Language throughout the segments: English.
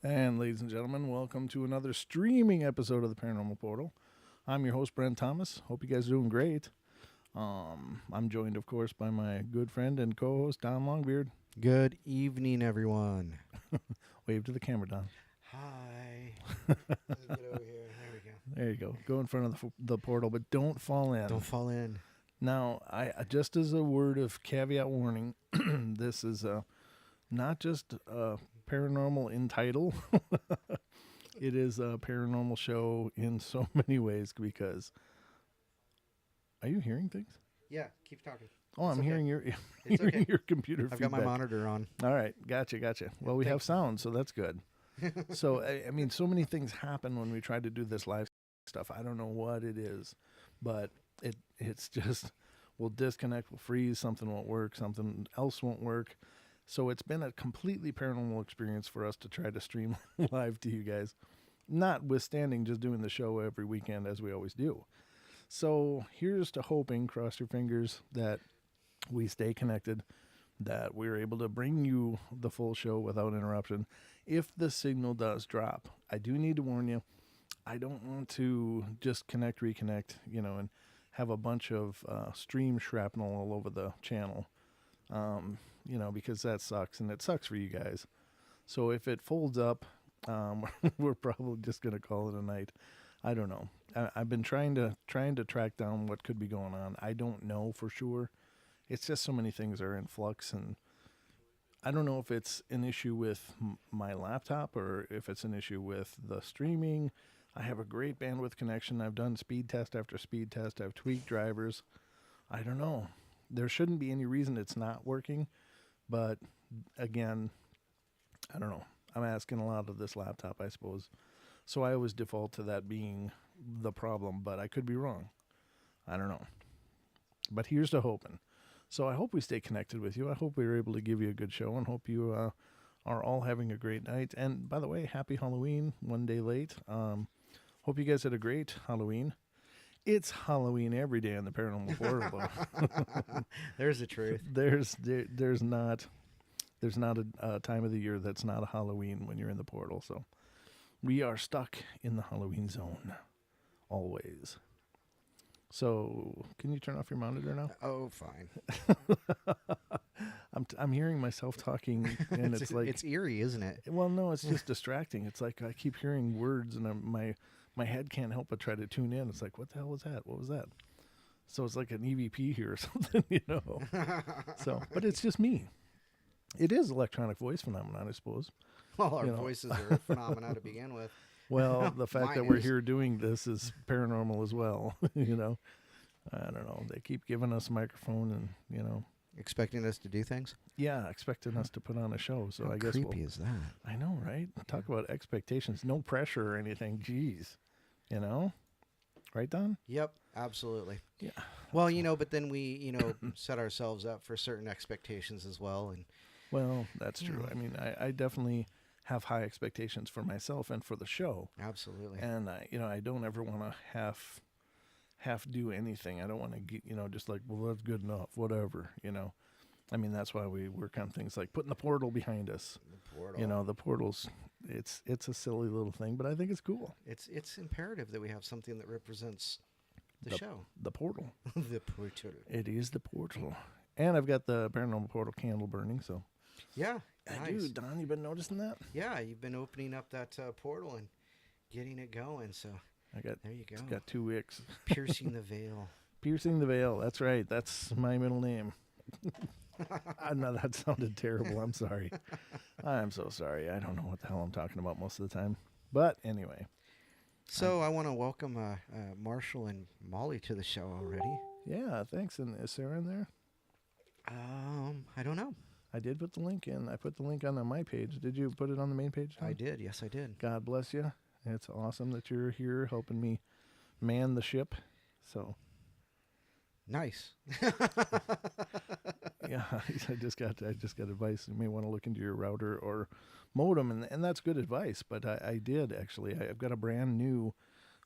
And ladies and gentlemen, welcome to another streaming episode of the Paranormal Portal. I'm your host, Brent Thomas. Hope you guys are doing great. I'm joined, of course, by my good friend and co-host, Don Longbeard. Good evening, everyone. Wave to the camera, Don. Hi. Let me get over here. There we go. There you go. Go in front of the portal, but don't fall in. Don't fall in. Now, I just as a word of caveat warning, this is not just a paranormal in title. It is a paranormal show in so many ways because... Are you hearing things? Yeah, keep talking. Oh, I'm okay. hearing your It's hearing okay. your computer I've feedback. got my monitor on. All right, gotcha. Well, we have sound, so that's good. So, I mean, so many things happen when we try to do this live stuff. I don't know what it is, but it's just, we'll disconnect, we'll freeze, something won't work, something else won't work. So it's been a completely paranormal experience for us to try to stream live to you guys, notwithstanding just doing the show every weekend as we always do. So here's to hoping, cross your fingers, that we stay connected, that we're able to bring you the full show without interruption. If the signal does drop, I do need to warn you, I don't want to just reconnect, and have a bunch of stream shrapnel all over the channel, because that sucks, and it sucks for you guys. So if it folds up, we're probably just going to call it a night. I don't know. I've been trying to track down what could be going on. I don't know for sure. It's just so many things are in flux, and I don't know if it's an issue with my laptop or if it's an issue with the streaming. I have a great bandwidth connection. I've done speed test after speed test. I've tweaked drivers. I don't know. There shouldn't be any reason it's not working, but again, I don't know. I'm asking a lot of this laptop, I suppose. So I always default to that being the problem, but I could be wrong. I don't know. But here's to hoping. So I hope we stay connected with you. I hope we were able to give you a good show, and hope you are all having a great night. And by the way, happy Halloween, one day late. Hope you guys had a great Halloween. It's Halloween every day on the Paranormal Portal. There's the truth. There's not a time of the year that's not a Halloween when you're in the portal. So we are stuck in the Halloween zone, always. So, can you turn off your monitor now? Oh, fine. I'm hearing myself talking, and it's like... It's eerie, isn't it? Well, no, it's just distracting. It's like I keep hearing words, and my head can't help but try to tune in. It's like, what the hell was that? What was that? So it's like an EVP here or something, So, but it's just me. It is electronic voice phenomenon, I suppose. Well, our voices are a phenomenon to begin with. Well, the fact that we're here doing this is paranormal as well, I don't know. They keep giving us a microphone and, Expecting us to do things? Yeah, expecting us to put on a show. So I guess creepy is that? I know, right? Talk about expectations. No pressure or anything. Jeez. Right, Don? Yep, absolutely. Yeah. Well, but then we, set ourselves up for certain expectations as well. And well, that's true. I mean, I definitely have high expectations for myself and for the show. Absolutely. And I don't ever want to half do anything. I don't want to get, just like, well, that's good enough, whatever, I mean, that's why we work on things like putting the portal behind us. The portal. The portal's, it's a silly little thing, but I think it's cool. It's imperative that we have something that represents the show. The portal. The portal. It is the portal. And I've got the Paranormal Portal candle burning, so. Yeah. I nice. do, Don, you been noticing that? Yeah, you've been opening up that portal and getting it going, so there you go. It's got 2 wicks. Piercing the veil. Piercing the veil, that's right. That's my middle name. No, that sounded terrible. I'm sorry. I'm so sorry. I don't know what the hell I'm talking about most of the time. But anyway. So I want to welcome Marshall and Molly to the show already. Yeah, thanks. And is Sarah in there? I don't know. I did put the link in. I put the link on my page. Did you put it on the main page, Tom? I did. Yes, I did. God bless you. It's awesome that you're here helping me man the ship. So nice. Yeah, I just got advice. You may want to look into your router or modem, and that's good advice. But I did actually. I've got a brand new.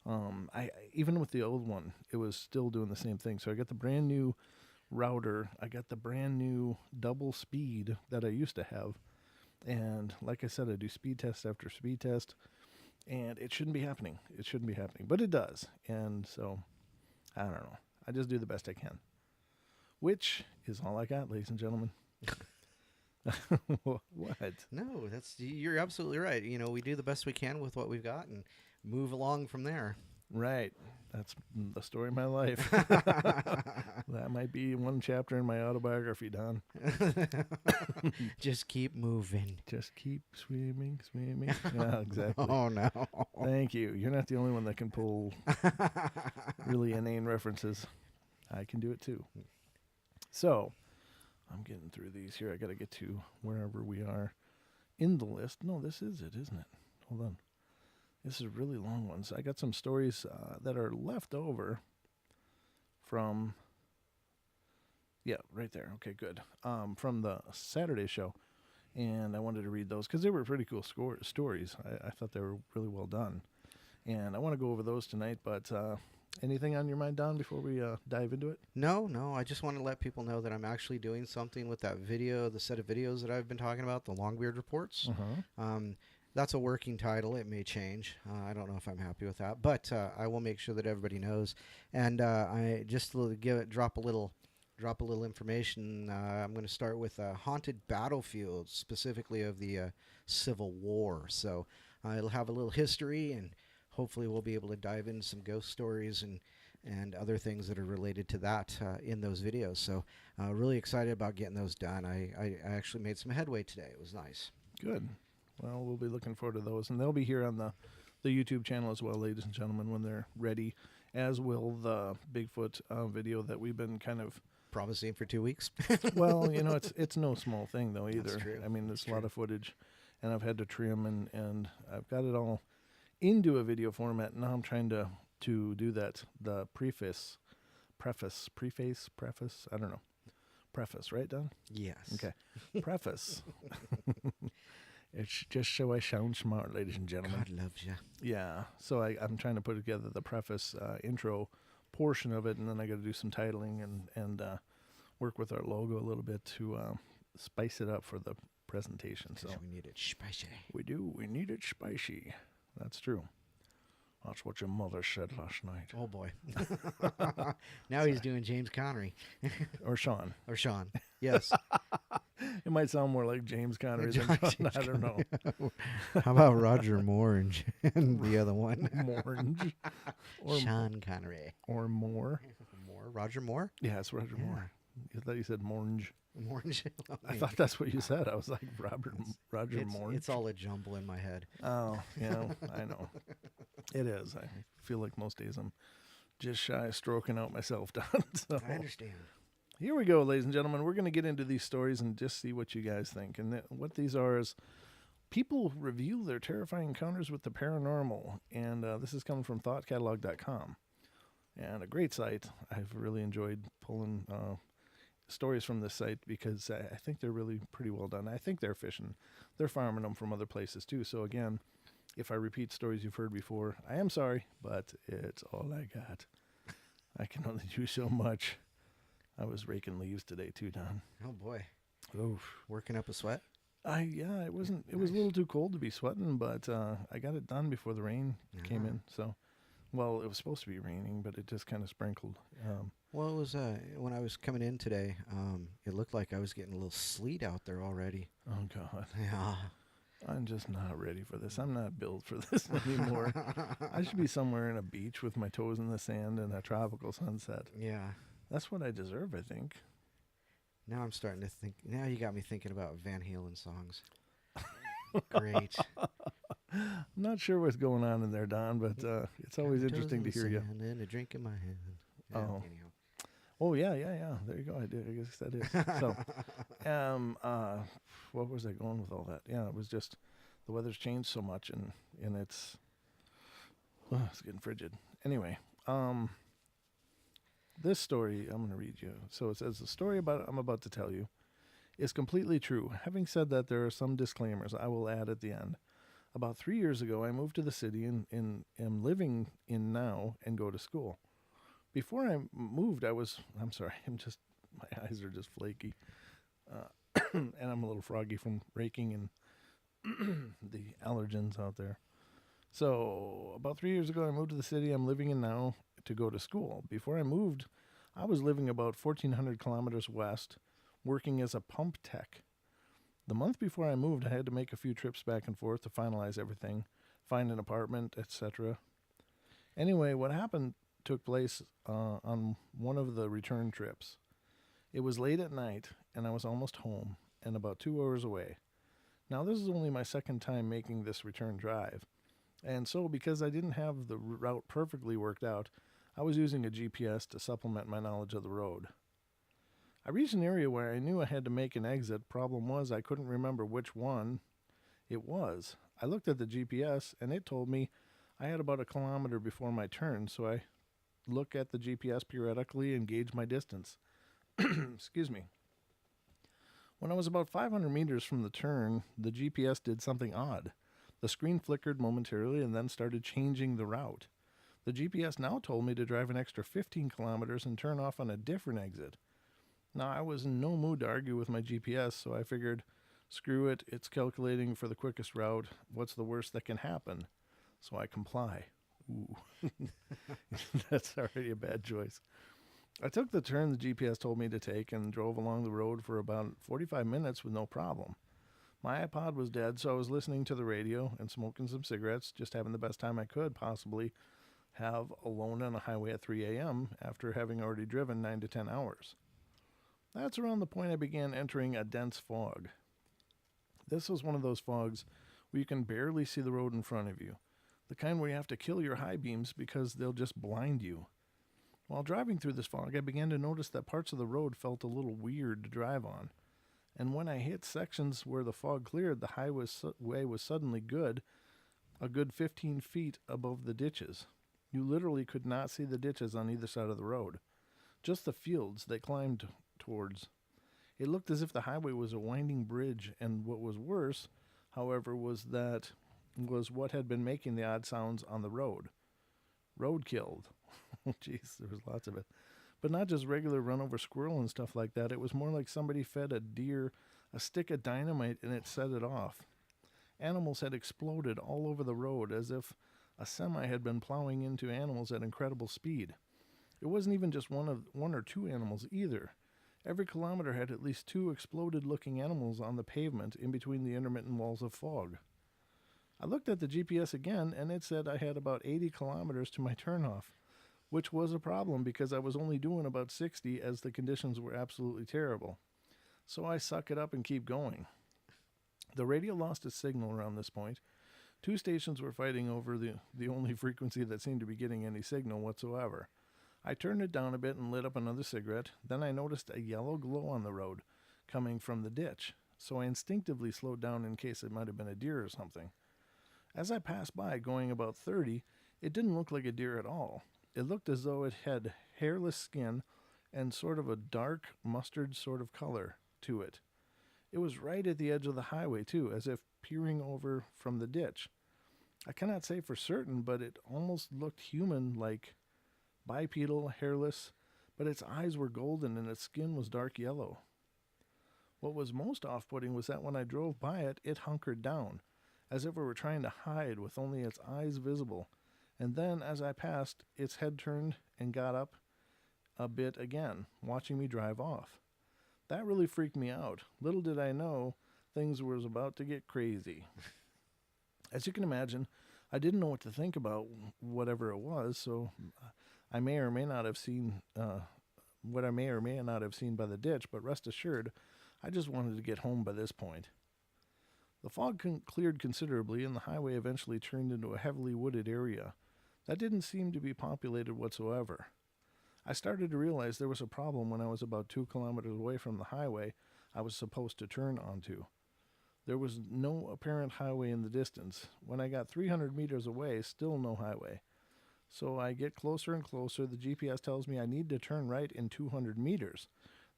I even with the old one, it was still doing the same thing. So I got the brand new router. I got the brand new double speed that I used to have, And like I said, I do speed test after speed test, and it shouldn't be happening. It shouldn't be happening, but it does. And so, I don't know. I just do the best I can, which is all I got, ladies and gentlemen. What? No, you're absolutely right. You know, we do the best we can with what we've got and move along from there. Right. That's the story of my life. That might be one chapter in my autobiography, Don. Just keep moving. Just keep swimming, swimming. Yeah, exactly. Oh, no. Thank you. You're not the only one that can pull really inane references. I can do it too. So, I'm getting through these here. I got to get to wherever we are in the list. No, this is it, isn't it? Hold on. This is a really long one. So I got some stories that are left over from, yeah, right there. Okay, good. From the Saturday show. And I wanted to read those because they were pretty cool stories. I thought they were really well done. And I want to go over those tonight. But anything on your mind, Don, before we dive into it? No. I just want to let people know that I'm actually doing something with that video, the set of videos that I've been talking about, the Longbeard Reports. That's a working title. It may change. I don't know if I'm happy with that, but I will make sure that everybody knows. And I just drop a little information. I'm going to start with haunted battlefields, specifically of the Civil War. So it'll have a little history, and hopefully we'll be able to dive into some ghost stories and other things that are related to that in those videos. So really excited about getting those done. I actually made some headway today. It was nice. Good. Well, we'll be looking forward to those, and they'll be here on the YouTube channel as well, ladies and gentlemen, when they're ready, as will the Bigfoot video that we've been kind of promising for 2 weeks. Well, you know, it's no small thing, though, either. That's true. I mean, there's a lot of footage, and I've had to trim, and I've got it all into a video format. Now I'm trying to do that, the preface, I don't know. Preface, right, Don? Yes. Okay. Preface. It's just so I sound smart, ladies and gentlemen. God loves you. Yeah. So I'm trying to put together the preface intro portion of it, and then I got to do some titling and work with our logo a little bit to spice it up for the presentation. So we need it spicy. We do. We need it spicy. That's true. That's what your mother said last night. Oh, boy. Now he's doing James Connery. Or Sean. Or Sean. Yes. It might sound more like James Connery than Sean. I don't know. How about Roger Moore and the other one? Morange. Or Sean Connery. Or Moore. Roger Moore? Yeah, it's Roger Moore. I thought you said Morange. Morange? I thought that's what you said. I was like, Roger Moore. It's all a jumble in my head. Oh, yeah, I know. It is. I feel like most days I'm just shy of stroking out myself, Don. So I understand. Here we go, ladies and gentlemen. We're going to get into these stories and just see what you guys think. And what these are is people review their terrifying encounters with the paranormal. And this is coming from thoughtcatalog.com. And a great site. I've really enjoyed pulling stories from this site because I think they're really pretty well done. I think they're fishing. They're farming them from other places too. So again, if I repeat stories you've heard before, I am sorry, but it's all I got. I can only do so much. I was raking leaves today too, Don. Oh boy. Oof. Working up a sweat? Yeah, it wasn't. It was a little too cold to be sweating, but I got it done before the rain came in. So, well, it was supposed to be raining, but it just kind of sprinkled. Well, it was when I was coming in today. It looked like I was getting a little sleet out there already. Oh God. Yeah. I'm just not ready for this. I'm not built for this anymore. I should be somewhere in a beach with my toes in the sand and a tropical sunset. Yeah. That's what I deserve, I think. Now I'm starting to think. Now you got me thinking about Van Halen songs. Great. I'm not sure what's going on in there, Don, but it's always interesting to hear you. And a drink in my hand. Yeah, Oh. anyhow. Oh, yeah. There you go. I guess that is. So, what was I going with all that? Yeah, it was just the weather's changed so much, and it's getting frigid. Anyway, this story I'm going to read you. So it says, the story I'm about to tell you is completely true. Having said that, there are some disclaimers I will add at the end. About 3 years ago, I moved to the city and am living in now and go to school. Before I moved, I'm sorry, my eyes are just flaky. And I'm a little froggy from raking and the allergens out there. So, about 3 years ago, I moved to the city I'm living in now to go to school. Before I moved, I was living about 1,400 kilometers west, working as a pump tech. The month before I moved, I had to make a few trips back and forth to finalize everything, find an apartment, etc. Anyway, what happened took place on one of the return trips. It was late at night, and I was almost home and about 2 hours away. Now, this is only my second time making this return drive. And so, because I didn't have the route perfectly worked out, I was using a GPS to supplement my knowledge of the road. I reached an area where I knew I had to make an exit. Problem was, I couldn't remember which one it was. I looked at the GPS, and it told me I had about a kilometer before my turn, so I look at the GPS periodically and gauge my distance. Excuse me. When I was about 500 meters from the turn, the GPS did something odd. The screen flickered momentarily and then started changing the route. The GPS now told me to drive an extra 15 kilometers and turn off on a different exit. Now, I was in no mood to argue with my GPS, so I figured, screw it, it's calculating for the quickest route. What's the worst that can happen? So I comply. Ooh, that's already a bad choice. I took the turn the GPS told me to take and drove along the road for about 45 minutes with no problem. My iPod was dead, so I was listening to the radio and smoking some cigarettes, just having the best time I could possibly have alone on a highway at 3 a.m. after having already driven 9 to 10 hours. That's around the point I began entering a dense fog. This was one of those fogs where you can barely see the road in front of you, the kind where you have to kill your high beams because they'll just blind you. While driving through this fog, I began to notice that parts of the road felt a little weird to drive on. And when I hit sections where the fog cleared, the highway was suddenly a good 15 feet above the ditches. You literally could not see the ditches on either side of the road, just the fields they climbed towards. It looked as if the highway was a winding bridge, and what was worse, however, was what had been making the odd sounds on the road. Road killed. Jeez, there was lots of it. But not just regular run-over squirrel and stuff like that. It was more like somebody fed a deer a stick of dynamite and it set it off. Animals had exploded all over the road as if a semi had been plowing into animals at incredible speed. It wasn't even just one or two animals either. Every kilometer had at least two exploded-looking animals on the pavement in between the intermittent walls of fog. I looked at the GPS again, and it said I had about 80 kilometers to my turnoff, which was a problem because I was only doing about 60 as the conditions were absolutely terrible. So I suck it up and keep going. The radio lost its signal around this point. Two stations were fighting over the only frequency that seemed to be getting any signal whatsoever. I turned it down a bit and lit up another cigarette. Then I noticed a yellow glow on the road coming from the ditch, so I instinctively slowed down in case it might have been a deer or something. As I passed by, going about 30, it didn't look like a deer at all. It looked as though it had hairless skin and sort of a dark mustard sort of color to it. It was right at the edge of the highway, too, as if peering over from the ditch. I cannot say for certain, but it almost looked human-like, bipedal, hairless, but its eyes were golden and its skin was dark yellow. What was most off-putting was that when I drove by it, it hunkered down, as if it were trying to hide with only its eyes visible. And then, as I passed, its head turned and got up a bit again, watching me drive off. That really freaked me out. Little did I know things was about to get crazy. As you can imagine, I didn't know what to think about whatever it was, so I may or may not have seen what I may or may not have seen by the ditch, but rest assured, I just wanted to get home by this point. The fog cleared considerably, and the highway eventually turned into a heavily wooded area. That didn't seem to be populated whatsoever. I started to realize there was a problem when I was about 2 kilometers away from the highway I was supposed to turn onto. There was no apparent highway in the distance. When I got 300 meters away, still no highway. So I get closer and closer. The GPS tells me I need to turn right in 200 meters,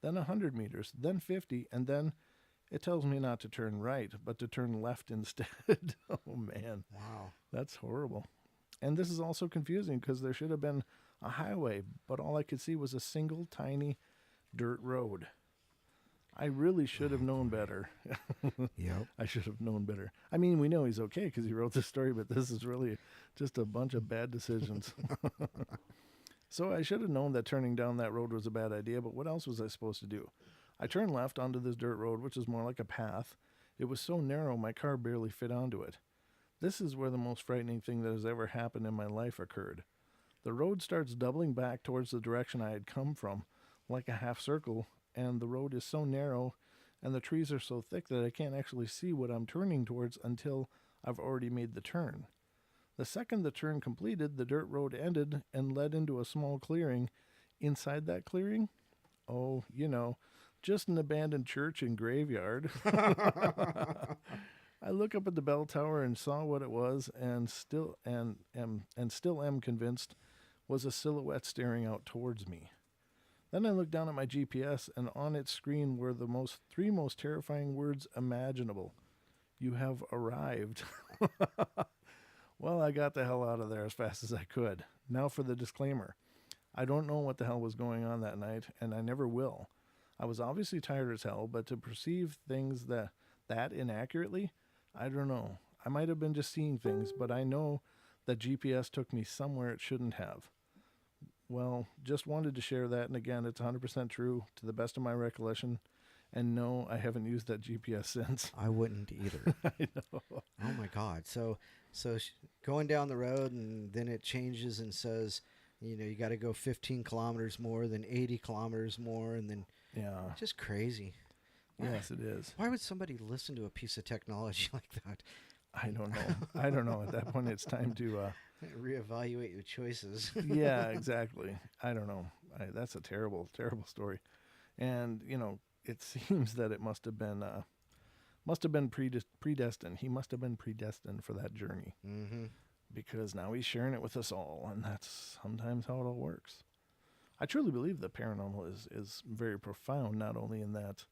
then 100 meters, then 50, and then it tells me not to turn right, but to turn left instead. Oh, man. Wow. That's horrible. And this is also confusing because there should have been a highway, but all I could see was a single tiny dirt road. I really should have known better. Yep. I should have known better. I mean, we know he's okay because he wrote this story, but this is really just a bunch of bad decisions. So I should have known that turning down that road was a bad idea, but what else was I supposed to do? I turned left onto this dirt road, which is more like a path. It was so narrow, my car barely fit onto it. This is where the most frightening thing that has ever happened in my life occurred. The road starts doubling back towards the direction I had come from, like a half circle, and the road is so narrow and the trees are so thick that I can't actually see what I'm turning towards until I've already made the turn. The second the turn completed, the dirt road ended and led into a small clearing. Inside that clearing, oh, just an abandoned church and graveyard. I look up at the bell tower and saw what it was, and still am convinced was a silhouette staring out towards me. Then I looked down at my GPS, and on its screen were the three most terrifying words imaginable. You have arrived. Well, I got the hell out of there as fast as I could. Now for the disclaimer. I don't know what the hell was going on that night, and I never will. I was obviously tired as hell, but to perceive things that inaccurately, I don't know. I might have been just seeing things, but I know that GPS took me somewhere it shouldn't have. Well, just wanted to share that, and again, it's 100% true to the best of my recollection. And no, I haven't used that GPS since. I wouldn't either. I know. Oh my God. So going down the road, and then it changes and says, you got to go 15 kilometers more, then 80 kilometers more, and then just crazy. Yes, it is. Why would somebody listen to a piece of technology like that? I don't know. At that point, it's time to reevaluate your choices. Yeah, exactly. I don't know. That's a terrible, terrible story, and it seems that it must have been predestined. He must have been predestined for that journey, because now he's sharing it with us all, and that's sometimes how it all works. I truly believe the paranormal is very profound, not only in that,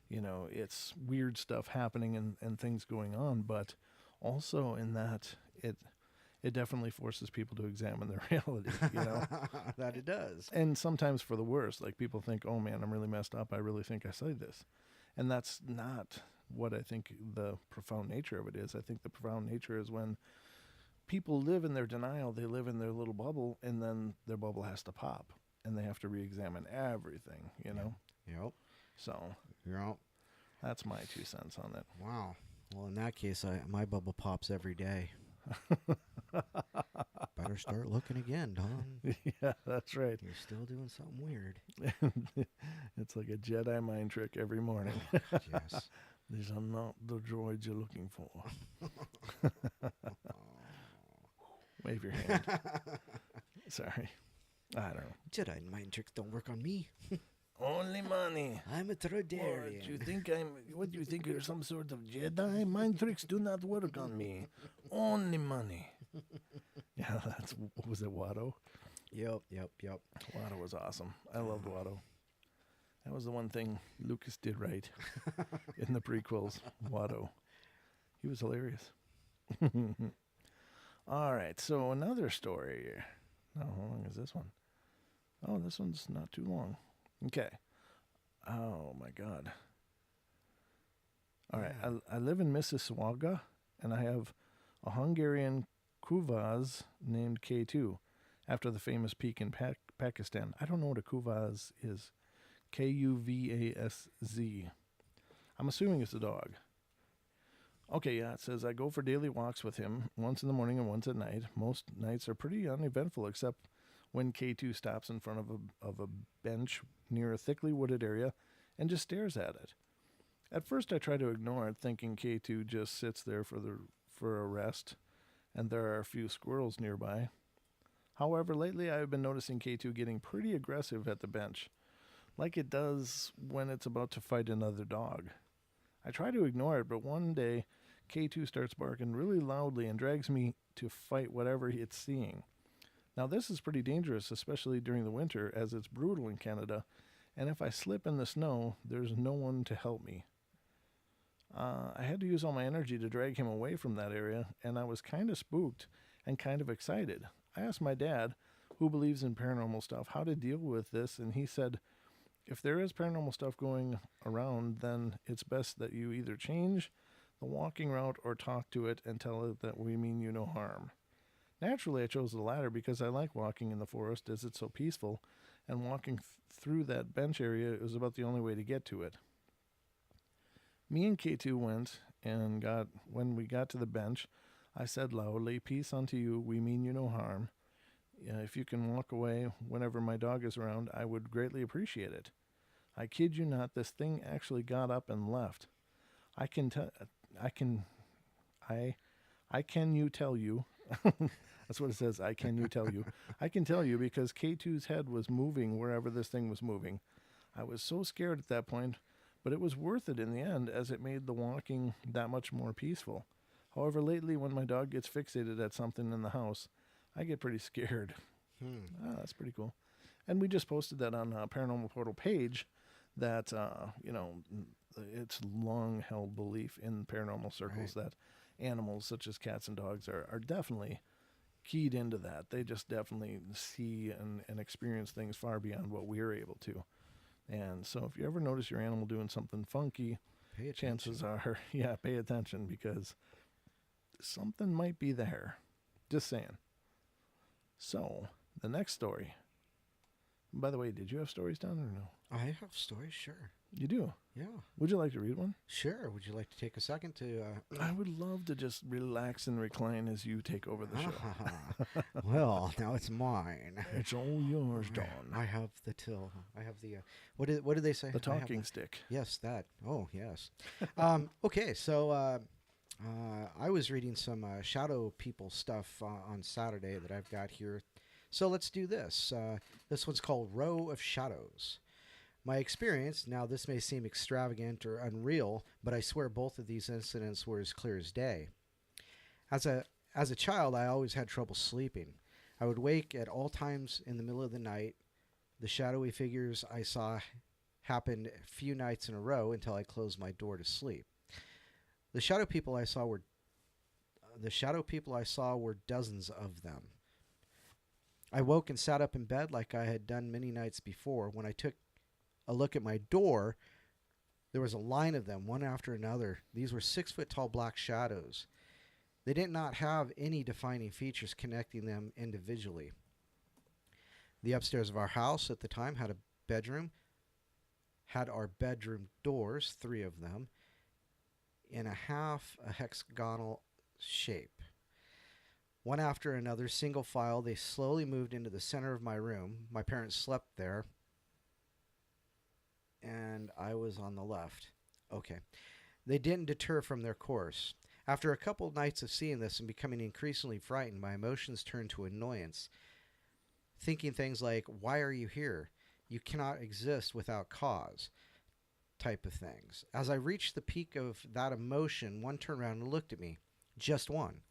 it's weird stuff happening and things going on, but also in that it definitely forces people to examine their reality, That it does. And sometimes for the worst, like people think, oh man, I'm really messed up. I really think I said this. And that's not what I think the profound nature of it is. I think the profound nature is when people live in their denial, they live in their little bubble, and then their bubble has to pop and they have to re-examine everything, Yep. So Yep. that's my 2 cents on it. Wow. Well, in that case, my bubble pops every day. Better start looking again, Don. Yeah, that's right. You're still doing something weird. It's like a Jedi mind trick every morning. Yes. These are not the droids you're looking for. Wave your hand. Sorry. I don't know. Jedi mind tricks don't work on me. Only money. I'm a Trodarian. What do you think you're some sort of Jedi? Mind tricks do not work on me. Only money. Yeah, what was it, Watto? Yep. Watto was awesome. I loved Watto. That was the one thing Lucas did right in the prequels. Watto. He was hilarious. All right, so another story. Oh, how long is this one? Oh, this one's not too long. Okay. Oh, my God. All right. I live in Mississauga, and I have a Hungarian kuvaz named K2, after the famous peak in Pakistan. I don't know what a kuvaz is. Kuvaz. I'm assuming it's a dog. Okay, yeah, it says I go for daily walks with him, once in the morning and once at night. Most nights are pretty uneventful, except when K2 stops in front of a bench near a thickly wooded area and just stares at it. At first I try to ignore it, thinking K2 just sits there for a rest, and there are a few squirrels nearby. However, lately I have been noticing K2 getting pretty aggressive at the bench, like it does when it's about to fight another dog. I try to ignore it, but one day K2 starts barking really loudly and drags me to fight whatever it's seeing. Now this is pretty dangerous, especially during the winter, as it's brutal in Canada, and if I slip in the snow, there's no one to help me. I had to use all my energy to drag him away from that area, and I was kind of spooked and kind of excited. I asked my dad, who believes in paranormal stuff, how to deal with this, and he said, If there is paranormal stuff going around, then it's best that you either change the walking route or talk to it and tell it that we mean you no harm. Naturally, I chose the latter because I like walking in the forest as it's so peaceful, and walking through that bench area is about the only way to get to it. Me and K2 went and when we got to the bench, I said loudly, "Peace unto you, we mean you no harm. If you can walk away whenever my dog is around, I would greatly appreciate it." I kid you not, this thing actually got up and left. I can tell, I can, I can you tell you. That's what it says. I can you tell you. I can tell you because K2's head was moving wherever this thing was moving. I was so scared at that point, but it was worth it in the end as it made the walking that much more peaceful. However, lately when my dog gets fixated at something in the house, I get pretty scared. That's pretty cool. And we just posted that on Paranormal Portal page that, it's long held belief in paranormal circles that animals such as cats and dogs are definitely keyed into that. They just definitely see and experience things far beyond what we're able to. And so if you ever notice your animal doing something funky, chances are, pay attention because something might be there. Just saying. So, the next story. By the way, did you have stories down or no? I have stories, sure. You do? Yeah. Would you like to read one? Sure. Would you like to take a second to... I would love to just relax and recline as you take over the show. Well, now it's mine. It's all yours, Dawn. I have the till. I have the... what did they say? The talking stick. Yes, that. Oh, yes. Okay, so... I was reading some shadow people stuff on Saturday that I've got here. So let's do this. This one's called Row of Shadows. My experience, now this may seem extravagant or unreal, but I swear both of these incidents were as clear as day. As a child, I always had trouble sleeping. I would wake at all times in the middle of the night. The shadowy figures I saw happened a few nights in a row until I closed my door to sleep. The shadow people I saw were dozens of them. I woke and sat up in bed like I had done many nights before. When I took a look at my door, there was a line of them, one after another. These were 6-foot-tall black shadows. They did not have any defining features connecting them individually. The upstairs of our house at the time had our bedroom doors, 3 of them, in a hexagonal shape. One after another, single file, they slowly moved into the center of my room. My parents slept there, and I was on the left. Okay. They didn't deter from their course. After a couple of nights of seeing this and becoming increasingly frightened, my emotions turned to annoyance, thinking things like, "Why are you here? You cannot exist without cause," type of things. As I reached the peak of that emotion, one turned around and looked at me. Just one.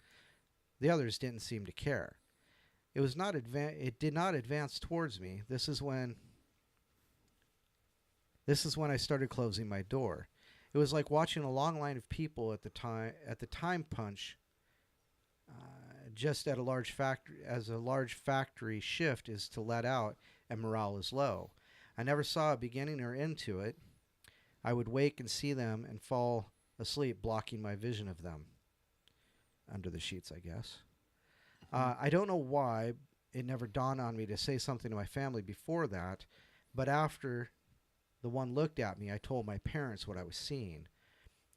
The others didn't seem to care. It did not advance towards me. This is when I started closing my door. It was like watching a long line of people at the time punch, just at a large factory shift is to let out and morale is low. I never saw a beginning or end to it. I would wake and see them and fall asleep, blocking my vision of them. Under the sheets, I guess. I don't know why it never dawned on me to say something to my family before that, but after the one looked at me, I told my parents what I was seeing.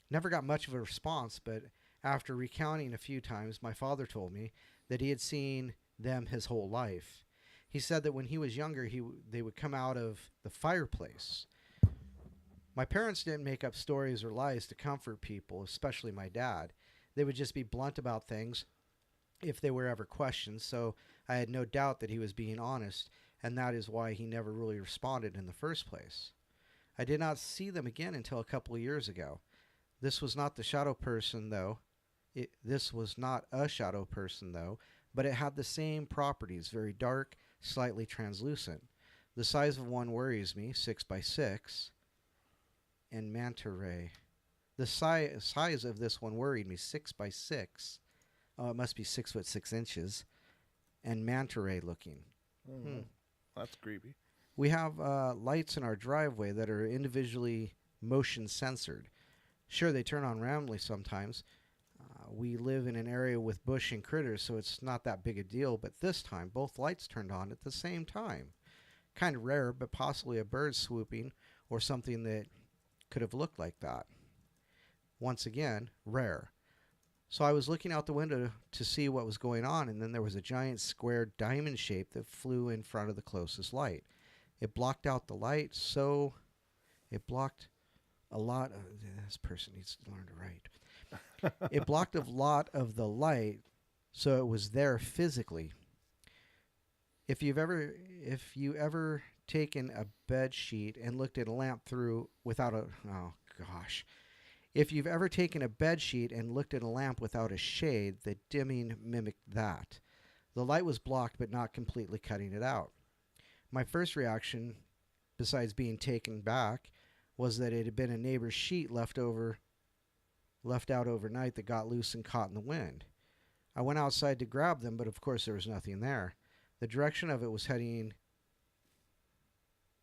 Never got much of a response, but after recounting a few times, my father told me that he had seen them his whole life. He said that when he was younger, they would come out of the fireplace. My parents didn't make up stories or lies to comfort people, especially my dad. They would just be blunt about things if they were ever questioned, so I had no doubt that he was being honest, and that is why he never really responded in the first place. I did not see them again until a couple of years ago. This was not a shadow person, though, but it had the same properties, very dark, slightly translucent. The size of one worries me, 6 by 6, and manta ray. The size of this one worried me, 6 by 6. Oh, it must be 6 foot 6 inches, and manta ray looking. That's creepy. We have lights in our driveway that are individually motion censored. Sure, they turn on randomly sometimes. We live in an area with bush and critters, so it's not that big a deal. But this time, both lights turned on at the same time. Kind of rare, but possibly a bird swooping or something that could have looked like that. Once again, rare. So I was looking out the window to see what was going on, and then there was a giant square diamond shape that flew in front of the closest light. It blocked out the light, so it blocked a lot of... This person needs to learn to write. It blocked a lot of the light, so it was there physically. If you ever taken a bed sheet and looked at a lamp through without a... Oh, gosh. If you've ever taken a bed sheet and looked at a lamp without a shade, the dimming mimicked that. The light was blocked, but not completely cutting it out. My first reaction, besides being taken back, was that it had been a neighbor's sheet left out overnight that got loose and caught in the wind. I went outside to grab them, but of course there was nothing there. The direction of it was heading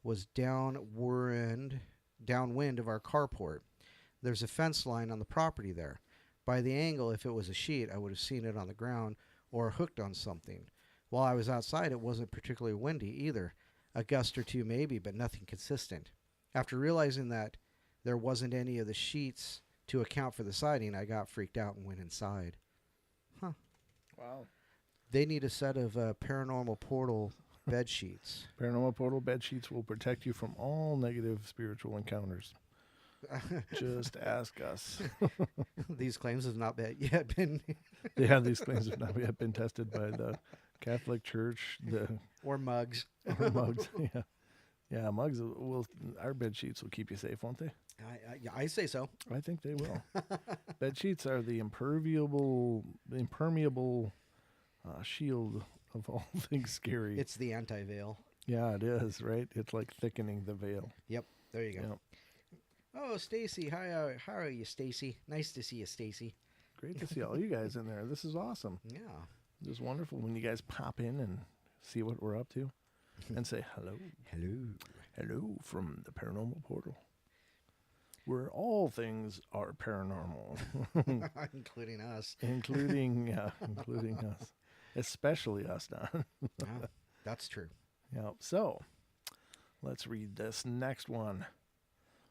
was downwind of our carport. There's a fence line on the property there. By the angle, if it was a sheet, I would have seen it on the ground or hooked on something. While I was outside, it wasn't particularly windy either. A gust or two maybe, but nothing consistent. After realizing that there wasn't any of the sheets to account for the sighting, I got freaked out and went inside. Huh. Wow. They need a set of Paranormal Portal bed sheets. Paranormal Portal bed sheets will protect you from all negative spiritual encounters. Just ask us. These claims have not yet been... Yeah, these claims have not yet been tested by the Catholic Church. Or mugs. Or mugs, yeah. Yeah, mugs will... Our bed sheets will keep you safe, won't they? I say so. I think they will. Bed sheets are the impermeable shield of all things scary. It's the anti-veil. Yeah, it is, right? It's like thickening the veil. Yep, there you go. Yep. Oh, Stacy, hi, how are you, Stacy? Nice to see you, Stacy. Great to see all you guys in there. This is awesome. Yeah. It's wonderful when you guys pop in and see what we're up to and say hello. Hello. Hello from the Paranormal Portal, where all things are paranormal. Including us. including us. Especially us, Don. Yeah, that's true. Yeah. So, let's read this next one.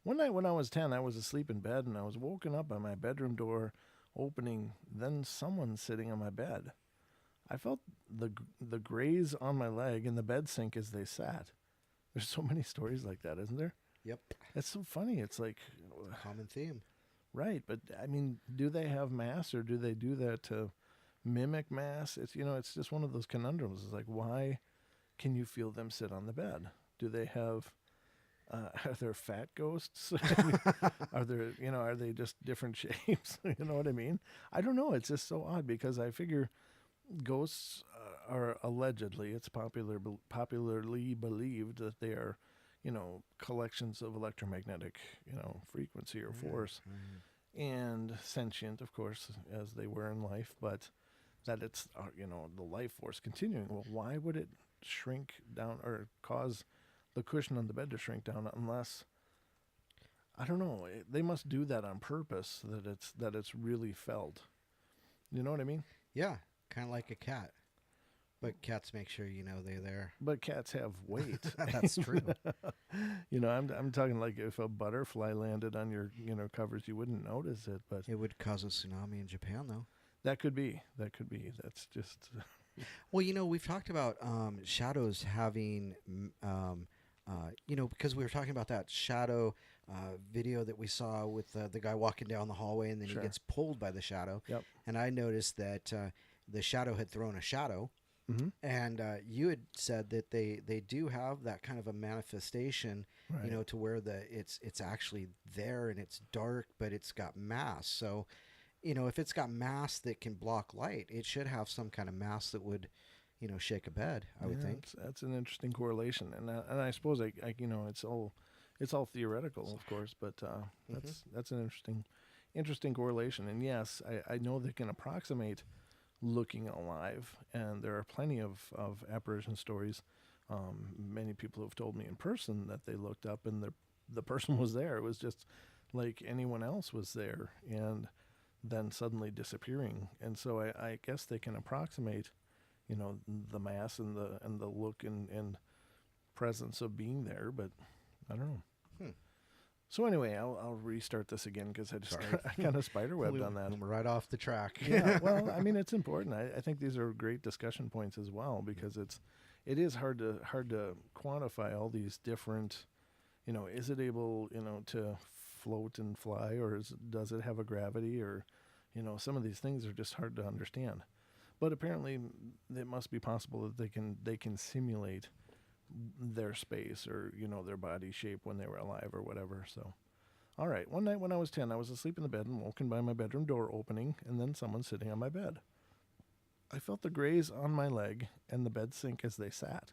One night when I was 10, I was asleep in bed and I was woken up by my bedroom door opening, then someone sitting on my bed. I felt the graze on my leg and the bed sink as they sat. There's so many stories like that, isn't there? Yep. It's so funny. It's like... Common theme. Right, but I mean, do they have mass or do they do that to mimic mass? It's, it's just one of those conundrums. It's like, why can you feel them sit on the bed? Do they have... are there fat ghosts? Are they just different shapes? You know what I mean? I don't know. It's just so odd because I figure ghosts are allegedly, it's popularly believed that they are, collections of electromagnetic, frequency or force, and sentient, of course, as they were in life, but that it's, the life force continuing. Well, why would it shrink down or cause the cushion on the bed to shrink down unless, I don't know, they must do that on purpose, that it's really felt. You know what I mean? Yeah, kind of like a cat. But cats make sure they're there. But cats have weight. That's true. I'm talking like if a butterfly landed on your, covers, you wouldn't notice it, but it would cause a tsunami in Japan, though. That could be. That's just... Well, we've talked about shadows having, because we were talking about that shadow video that we saw with the guy walking down the hallway and then Sure. he gets pulled by the shadow. Yep. And I noticed that the shadow had thrown a shadow. Mm-hmm. And you had said that they do have that kind of a manifestation, Right. to where it's actually there and it's dark, but it's got mass. So, if it's got mass that can block light, it should have some kind of mass that would, shake a bed. I would think that's an interesting correlation, and I suppose it's all theoretical, of course, but that's an interesting correlation. And yes, I know they can approximate looking alive, and there are plenty of apparition stories Many people have told me in person that they looked up and the person was there. It was just like anyone else was there, and then suddenly disappearing. And so I guess they can approximate, the mass and the look and presence of being there, but I don't know. So anyway, I'll restart this again because I kind of spiderwebbed on that. We're right off the track. Yeah, well, I mean, it's important. I think these are great discussion points as well, because it is hard to quantify all these different, is it able, to float and fly, or does it have a gravity, or, some of these things are just hard to understand. But apparently it must be possible that they can simulate their space, or, their body shape when they were alive or whatever. So, all right. One night when I was 10, I was asleep in the bed and woken by my bedroom door opening and then someone sitting on my bed. I felt the graze on my leg and the bed sink as they sat.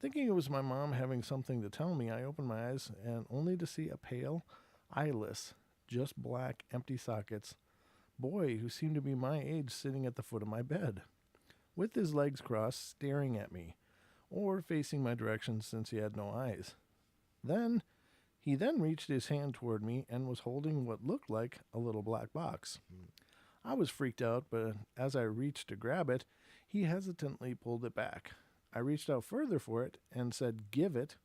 Thinking it was my mom having something to tell me, I opened my eyes and only to see a pale, eyeless, just black, empty sockets boy who seemed to be my age sitting at the foot of my bed, with his legs crossed, staring at me, or facing my direction since he had no eyes. He then reached his hand toward me and was holding what looked like a little black box. I was freaked out, but as I reached to grab it, he hesitantly pulled it back. I reached out further for it and said, "Give it."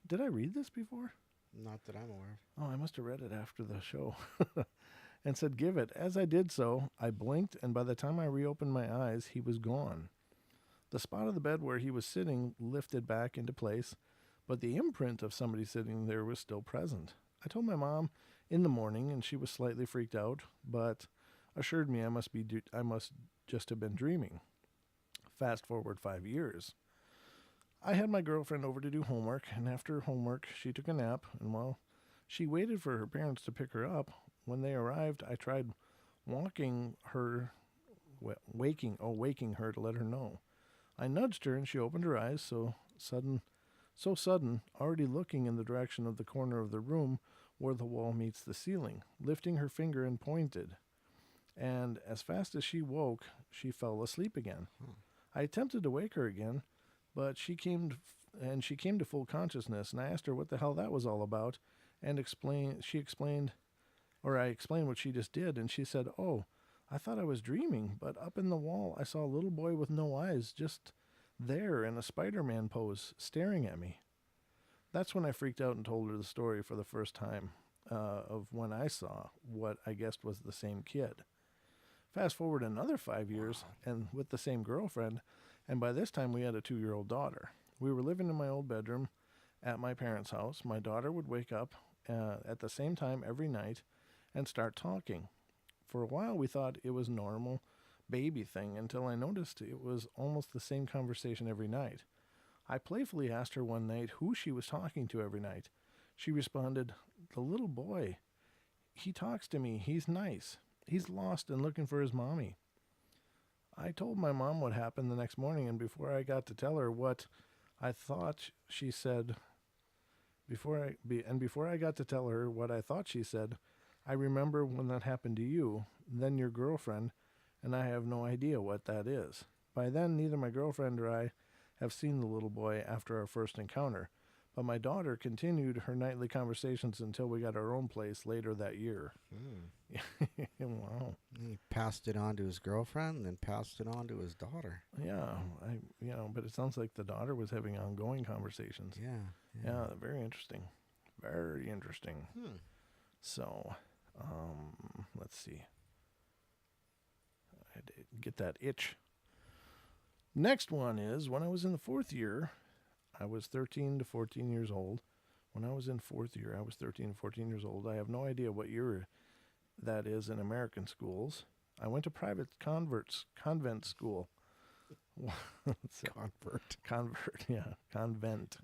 Did I read this before? Not that I'm aware of. Oh, I must have read it after the show. And said, "Give it." As I did so, I blinked, and by the time I reopened my eyes, he was gone. The spot of the bed where he was sitting lifted back into place, but the imprint of somebody sitting there was still present. I told my mom in the morning, and she was slightly freaked out, but assured me I must just have been dreaming. Fast forward 5 years. I had my girlfriend over to do homework, and after homework, she took a nap, and while she waited for her parents to pick her up, when they arrived, I tried waking her to let her know. I nudged her, and she opened her eyes so sudden, already looking in the direction of the corner of the room where the wall meets the ceiling, lifting her finger and pointed. And as fast as she woke, she fell asleep again. I attempted to wake her again, but she came to full consciousness, and I asked her what the hell that was all about, and I explained what she just did, and she said, "Oh, I thought I was dreaming, but up in the wall I saw a little boy with no eyes just there in a Spider-Man pose, staring at me." That's when I freaked out and told her the story for the first time of when I saw what I guessed was the same kid. Fast forward another 5 years, and with the same girlfriend, and by this time we had a 2-year-old daughter. We were living in my old bedroom at my parents' house. My daughter would wake up at the same time every night and start talking. For a while we thought it was normal baby thing until I noticed it was almost the same conversation every night. I playfully asked her one night who she was talking to every night. She responded, "The little boy. He talks to me. He's nice. He's lost and looking for his mommy." I told my mom what happened the next morning, and before I got to tell her what I thought she said, before I got to tell her what I thought she said, "I remember when that happened to you, then your girlfriend, and I have no idea what that is." By then, neither my girlfriend or I have seen the little boy after our first encounter, but my daughter continued her nightly conversations until we got our own place later that year. Wow. He passed it on to his girlfriend and then passed it on to his daughter. Yeah, but it sounds like the daughter was having ongoing conversations. Yeah, very interesting. Very interesting. So, let's see. I had to get that itch. Next one is when I was in the 4th year, I was 13 to 14 years old. When I was in 4th year, I was 13 to 14 years old. I have no idea what year that is in American schools. I went to private convent school. Convent.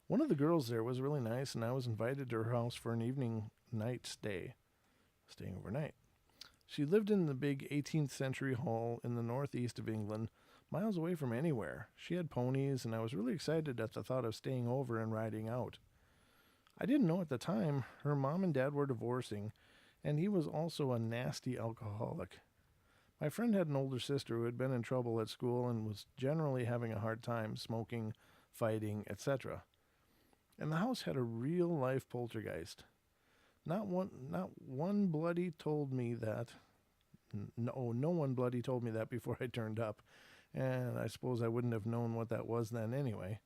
One of the girls there was really nice, and I was invited to her house for an night stay, staying overnight. She lived in the big 18th century hall in the northeast of England, miles away from anywhere. She had ponies, and I was really excited at the thought of staying over and riding out. I didn't know at the time her mom and dad were divorcing, and he was also a nasty alcoholic. My friend had an older sister who had been in trouble at school and was generally having a hard time, smoking, fighting, etc. And the house had a real-life poltergeist. Not one bloody told me that. No one bloody told me that before I turned up, and I suppose I wouldn't have known what that was then anyway.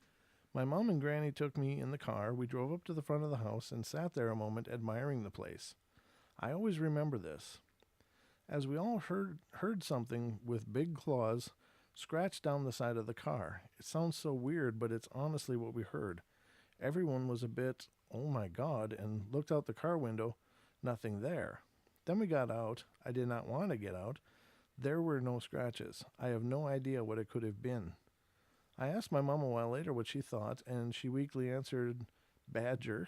My mom and Granny took me in the car. We drove up to the front of the house and sat there a moment admiring the place. I always remember this. As we all heard something with big claws scratch down the side of the car. It sounds so weird, but it's honestly what we heard. Everyone was a bit, oh my God, and looked out the car window. Nothing there. Then we got out. I did not want to get out. There were no scratches. I have no idea what it could have been. I asked my mom a while later what she thought, and she weakly answered, badger.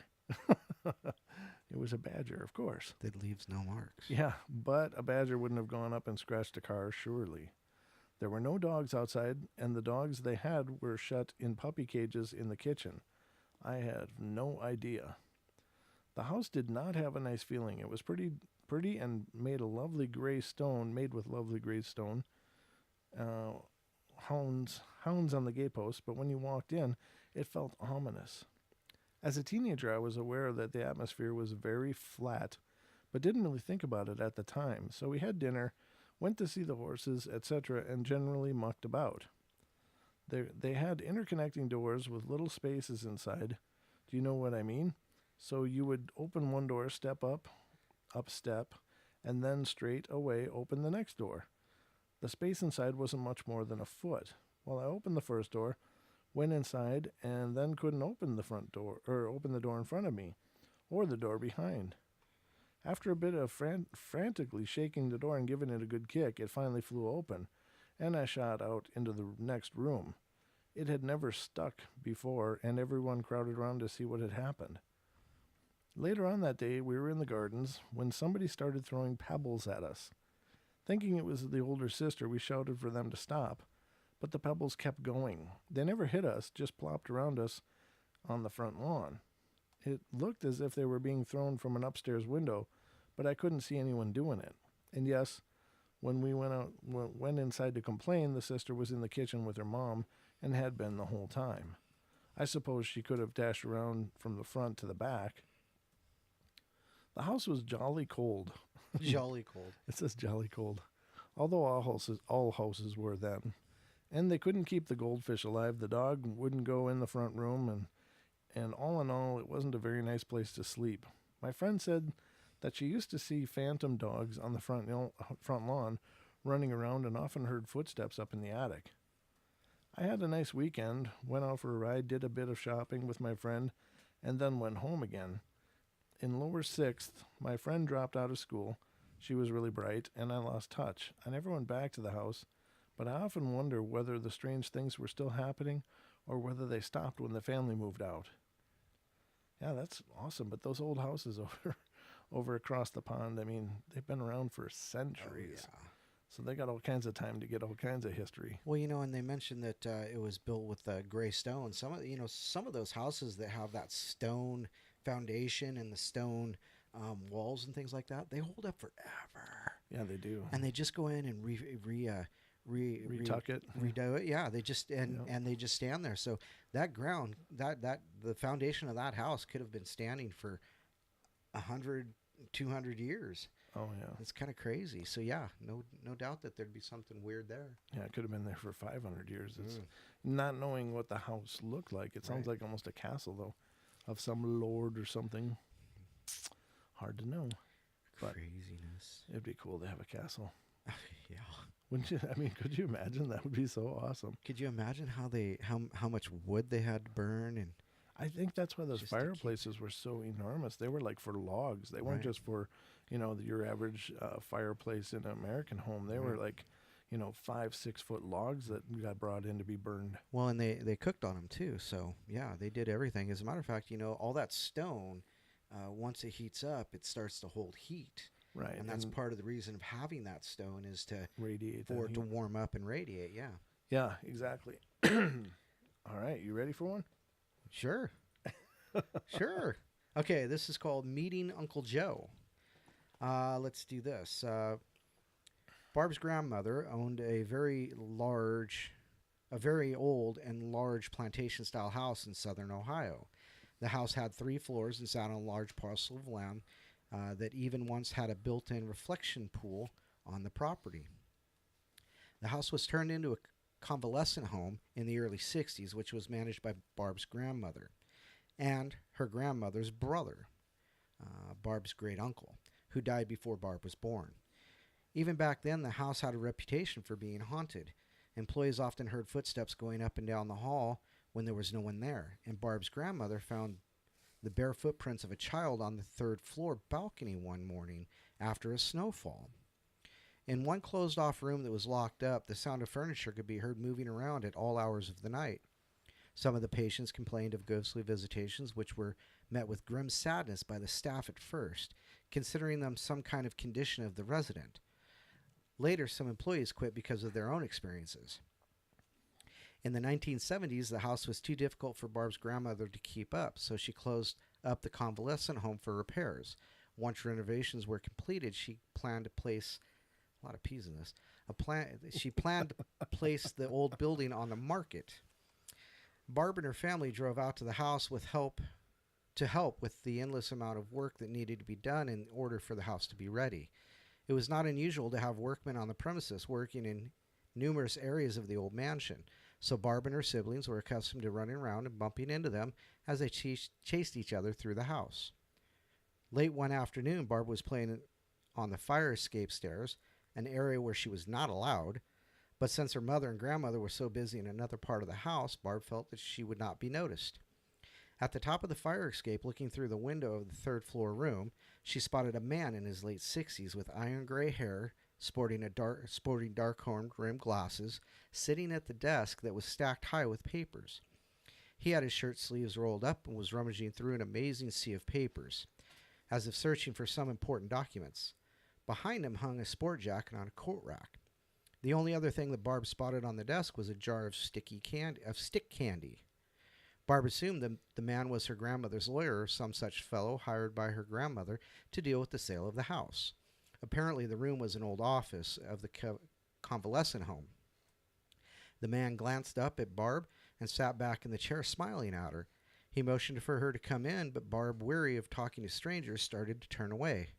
It was a badger, of course. That leaves no marks. Yeah, but a badger wouldn't have gone up and scratched a car, surely. There were no dogs outside, and the dogs they had were shut in puppy cages in the kitchen. I had no idea. The house did not have a nice feeling. It was pretty and made with lovely gray stone. Hounds on the gatepost, but when you walked in, it felt ominous. As a teenager, I was aware that the atmosphere was very flat, but didn't really think about it at the time. So we had dinner, went to see the horses, etc., and generally mucked about. They had interconnecting doors with little spaces inside. Do you know what I mean? So you would open one door, step up step, and then straight away open the next door. The space inside wasn't much more than a foot. Well, I opened the first door, went inside, and then couldn't open the front door, or open the door in front of me, or the door behind. After a bit of frantically shaking the door and giving it a good kick, it finally flew open, and I shot out into the next room. It had never stuck before, and everyone crowded around to see what had happened. Later on that day, we were in the gardens when somebody started throwing pebbles at us. Thinking it was the older sister, we shouted for them to stop, but the pebbles kept going. They never hit us, just plopped around us on the front lawn. It looked as if they were being thrown from an upstairs window, but I couldn't see anyone doing it. And yes, when we went inside to complain, the sister was in the kitchen with her mom and had been the whole time. I suppose she could have dashed around from the front to the back. The house was jolly cold. Jolly cold. It says jolly cold. Although all houses were then. And they couldn't keep the goldfish alive. The dog wouldn't go in the front room, and all in all, it wasn't a very nice place to sleep. My friend said that she used to see phantom dogs on the front lawn running around and often heard footsteps up in the attic. I had a nice weekend, went out for a ride, did a bit of shopping with my friend, and then went home again. In lower 6th, my friend dropped out of school. She was really bright, and I lost touch. I never went back to the house, but I often wonder whether the strange things were still happening or whether they stopped when the family moved out. Yeah, that's awesome, but those old houses over across the pond, I mean, they've been around for centuries. Oh, yeah. So they got all kinds of time to get all kinds of history. Well, and they mentioned that it was built with gray stone. Some of those houses that have that stone foundation and the stone walls and things like that, they hold up forever. Yeah, they do. And they just go in and retuck it, redo it. Yeah, they just and they just stand there. So that ground, that the foundation of that house could have been standing for 100, 200 years. Oh yeah, it's kind of crazy. So yeah, no doubt that there'd be something weird there. Yeah, it could have been there for 500 years. It's not knowing what the house looked like. It sounds like almost a castle though, of some lord or something. Hard to know. But craziness. It'd be cool to have a castle. Yeah. Wouldn't you? I mean, could you imagine? That would be so awesome. Could you imagine how much wood they had to burn? And I think that's why those fireplaces were so enormous. They were like for logs. They weren't just for, your average fireplace in an American home. They were like, 5-6 foot logs that got brought in to be burned. Well, and they cooked on them too. So yeah, they did everything. As a matter of fact, all that stone, once it heats up, it starts to hold heat. Right. And that's part of the reason of having that stone is to radiate for it to warm up and radiate. Yeah. Yeah, exactly. All right. You ready for one? Sure. Sure. Okay. This is called Meeting Uncle Joe. Let's do this. Barb's grandmother owned a very large a very old and large plantation-style house in southern Ohio. The house had 3 floors and sat on a large parcel of land that even once had a built-in reflection pool on the property. The house was turned into a convalescent home in the early 60s, which was managed by Barb's grandmother and her grandmother's brother, Barb's great uncle, who died before Barb was born. Even back then, the house had a reputation for being haunted. Employees often heard footsteps going up and down the hall when there was no one there, and Barb's grandmother found the bare footprints of a child on the third-floor balcony one morning after a snowfall. In one closed-off room that was locked up, the sound of furniture could be heard moving around at all hours of the night. Some of the patients complained of ghostly visitations, which were met with grim sadness by the staff at first, considering them some kind of condition of the resident. Later, some employees quit because of their own experiences. In the 1970s, the house was too difficult for Barb's grandmother to keep up, so she closed up the convalescent home for repairs. Once renovations were completed, she planned to place a lot of P's in this. She planned to place the old building on the market. Barb and her family drove out to the house to help with the endless amount of work that needed to be done in order for the house to be ready. It was not unusual to have workmen on the premises working in numerous areas of the old mansion, so Barb and her siblings were accustomed to running around and bumping into them as they chased each other through the house. Late one afternoon, Barb was playing on the fire escape stairs, an area where she was not allowed, but since her mother and grandmother were so busy in another part of the house, Barb felt that she would not be noticed. At the top of the fire escape, looking through the window of the third-floor room, she spotted a man in his late 60s with iron gray hair, sporting dark-horned rimmed glasses, sitting at the desk that was stacked high with papers. He had his shirt sleeves rolled up and was rummaging through an amazing sea of papers, as if searching for some important documents. Behind him hung a sport jacket on a coat rack. The only other thing that Barb spotted on the desk was a jar of stick candy. Barb assumed the man was her grandmother's lawyer or some such fellow hired by her grandmother to deal with the sale of the house. Apparently, the room was an old office of the convalescent home. The man glanced up at Barb and sat back in the chair smiling at her. He motioned for her to come in, but Barb, weary of talking to strangers, started to turn away.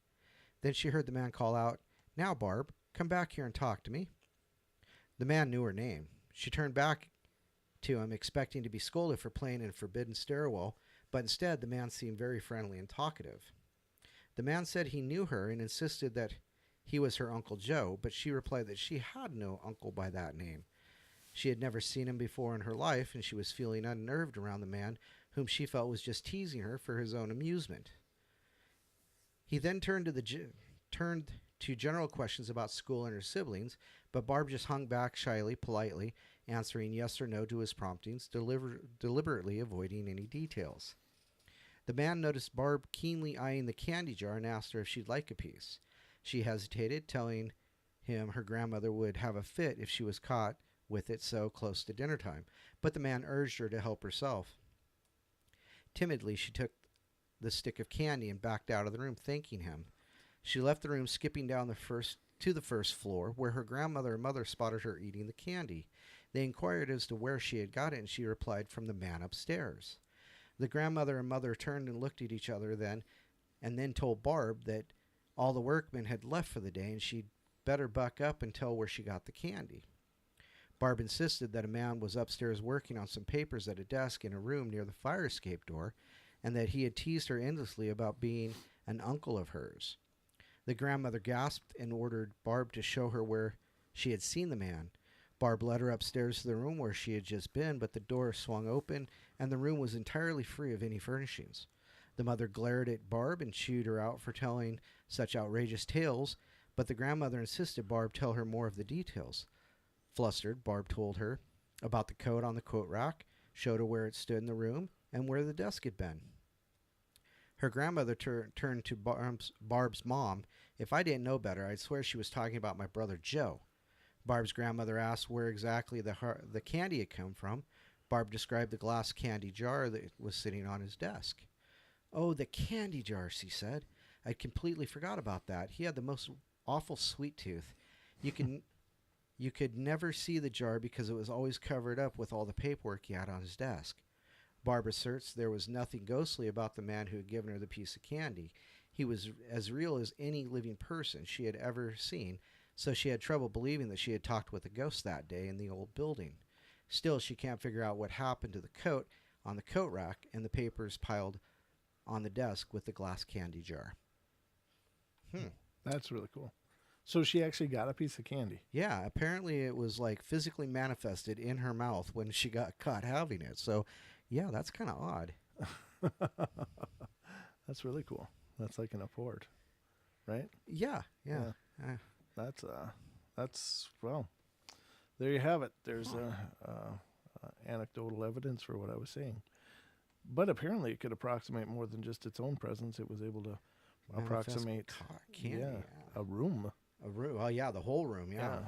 Then she heard the man call out, "Now, Barb, come back here and talk to me." The man knew her name. She turned back to him, expecting to be scolded for playing in a forbidden stairwell, but instead the man seemed very friendly and talkative. The man said he knew her and insisted that he was her Uncle Joe, but she replied that she had no uncle by that name. She had never seen him before in her life, and she was feeling unnerved around the man whom she felt was just teasing her for his own amusement. He then turned to general questions about school and her siblings, but Barb just hung back shyly, politely, answering yes or no to his promptings, deliberately avoiding any details. The man noticed Barb keenly eyeing the candy jar and asked her if she'd like a piece. She hesitated, telling him her grandmother would have a fit if she was caught with it so close to dinner time, but the man urged her to help herself. Timidly, she took the stick of candy and backed out of the room, thanking him. She left the room, skipping down to the first floor, where her grandmother and mother spotted her eating the candy. They inquired as to where she had got it, and she replied, "From the man upstairs." The grandmother and mother turned and looked at each other and then told Barb that all the workmen had left for the day, and she'd better buck up and tell where she got the candy. Barb insisted that a man was upstairs working on some papers at a desk in a room near the fire escape door, and that he had teased her endlessly about being an uncle of hers. The grandmother gasped and ordered Barb to show her where she had seen the man. Barb led her upstairs to the room where she had just been, but the door swung open, and the room was entirely free of any furnishings. The mother glared at Barb and chewed her out for telling such outrageous tales, but the grandmother insisted Barb tell her more of the details. Flustered, Barb told her about the coat on the coat rack, showed her where it stood in the room, and where the desk had been. Her grandmother turned to Barb's mom. "If I didn't know better, I'd swear she was talking about my brother Joe." Barb's grandmother asked where exactly the candy had come from. Barb described the glass candy jar that was sitting on his desk. "Oh, the candy jar," she said. "I'd completely forgot about that. He had the most awful sweet tooth. You can You could never see the jar because it was always covered up with all the paperwork he had on his desk. Barbara asserts there was nothing ghostly about the man who had given her the piece of candy. He was as real as any living person she had ever seen, so she had trouble believing that she had talked with a ghost that day in the old building. Still, she can't figure out what happened to the coat on the coat rack and the papers piled on the desk with the glass candy jar. That's really cool. So she actually got a piece of candy. Yeah, apparently it was like physically manifested in her mouth when she got caught having it. So, yeah, that's kind of odd. That's really cool. That's like an apport, right? Yeah. That's well, there you have it. There's anecdotal evidence for what I was saying. But apparently it could approximate more than just its own presence. It was able to approximate candy, a room. A room. Oh, yeah, the whole room. Yeah.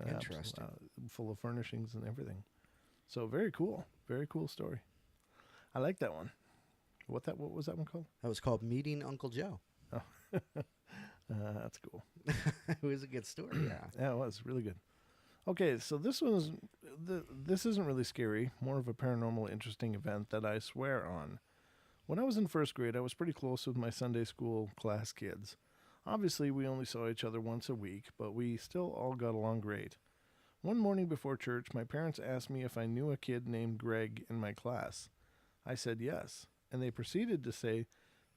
Interesting. Full of furnishings and everything. So very cool. Very cool story. I like that one. What was that one called? That was called Meeting Uncle Joe. Oh. That's cool. It was a good story, yeah. Yeah, it was really good. Okay, so this isn't really scary, more of a paranormal interesting event that I swear on. When I was in first grade, I was pretty close with my Sunday school class kids. Obviously, we only saw each other once a week, but we still all got along great. One morning before church, my parents asked me if I knew a kid named Greg in my class. I said yes, and they proceeded to say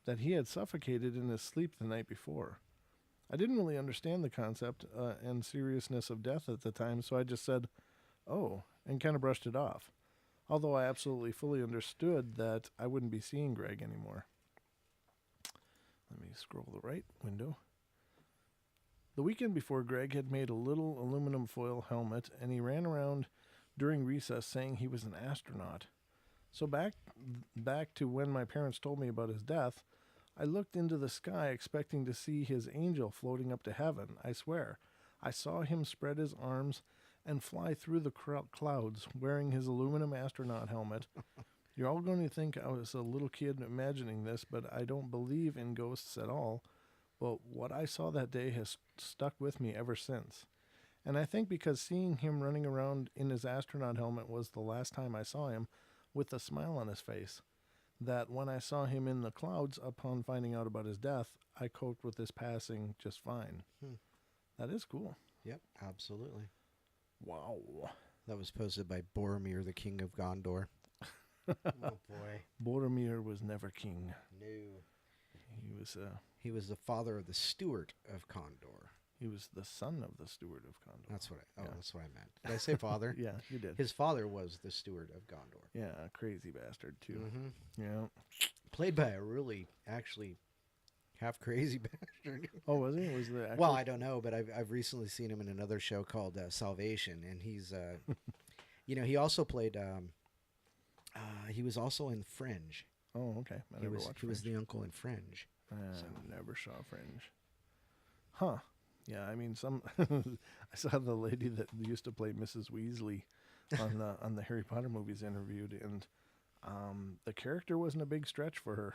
that he had suffocated in his sleep the night before. I didn't really understand the concept and seriousness of death at the time, so I just said, oh, and kind of brushed it off, although I absolutely fully understood that I wouldn't be seeing Greg anymore. Let me scroll the right window. The weekend before, Greg had made a little aluminum foil helmet, and he ran around during recess saying he was an astronaut. So back to when my parents told me about his death, I looked into the sky expecting to see his angel floating up to heaven. I swear, I saw him spread his arms and fly through the clouds wearing his aluminum astronaut helmet. You're all going to think I was a little kid imagining this, but I don't believe in ghosts at all. But what I saw that day has stuck with me ever since. And I think because seeing him running around in his astronaut helmet was the last time I saw him with a smile on his face, that when I saw him in the clouds upon finding out about his death, I coped with his passing just fine. That is cool. Yep, absolutely. Wow. That was posted by Boromir, the King of Gondor. Oh, boy. Boromir was never king. No. He was the father of the Steward of Gondor. He was the son of the Steward of Gondor. That's what I meant. Did I say father? Yeah, you did. His father was the Steward of Gondor. Yeah, a crazy bastard, too. Mm-hmm. Yeah. Played by a really, actually, half crazy bastard. Oh, was he? Was the actor? Well, I don't know, but I've recently seen him in another show called Salvation, and he's, he also played, he was also in Fringe. Oh, okay. He was the uncle in Fringe. Never saw Fringe. Huh. Yeah, I mean, I saw the lady that used to play Mrs. Weasley on the Harry Potter movies interviewed, and the character wasn't a big stretch for her.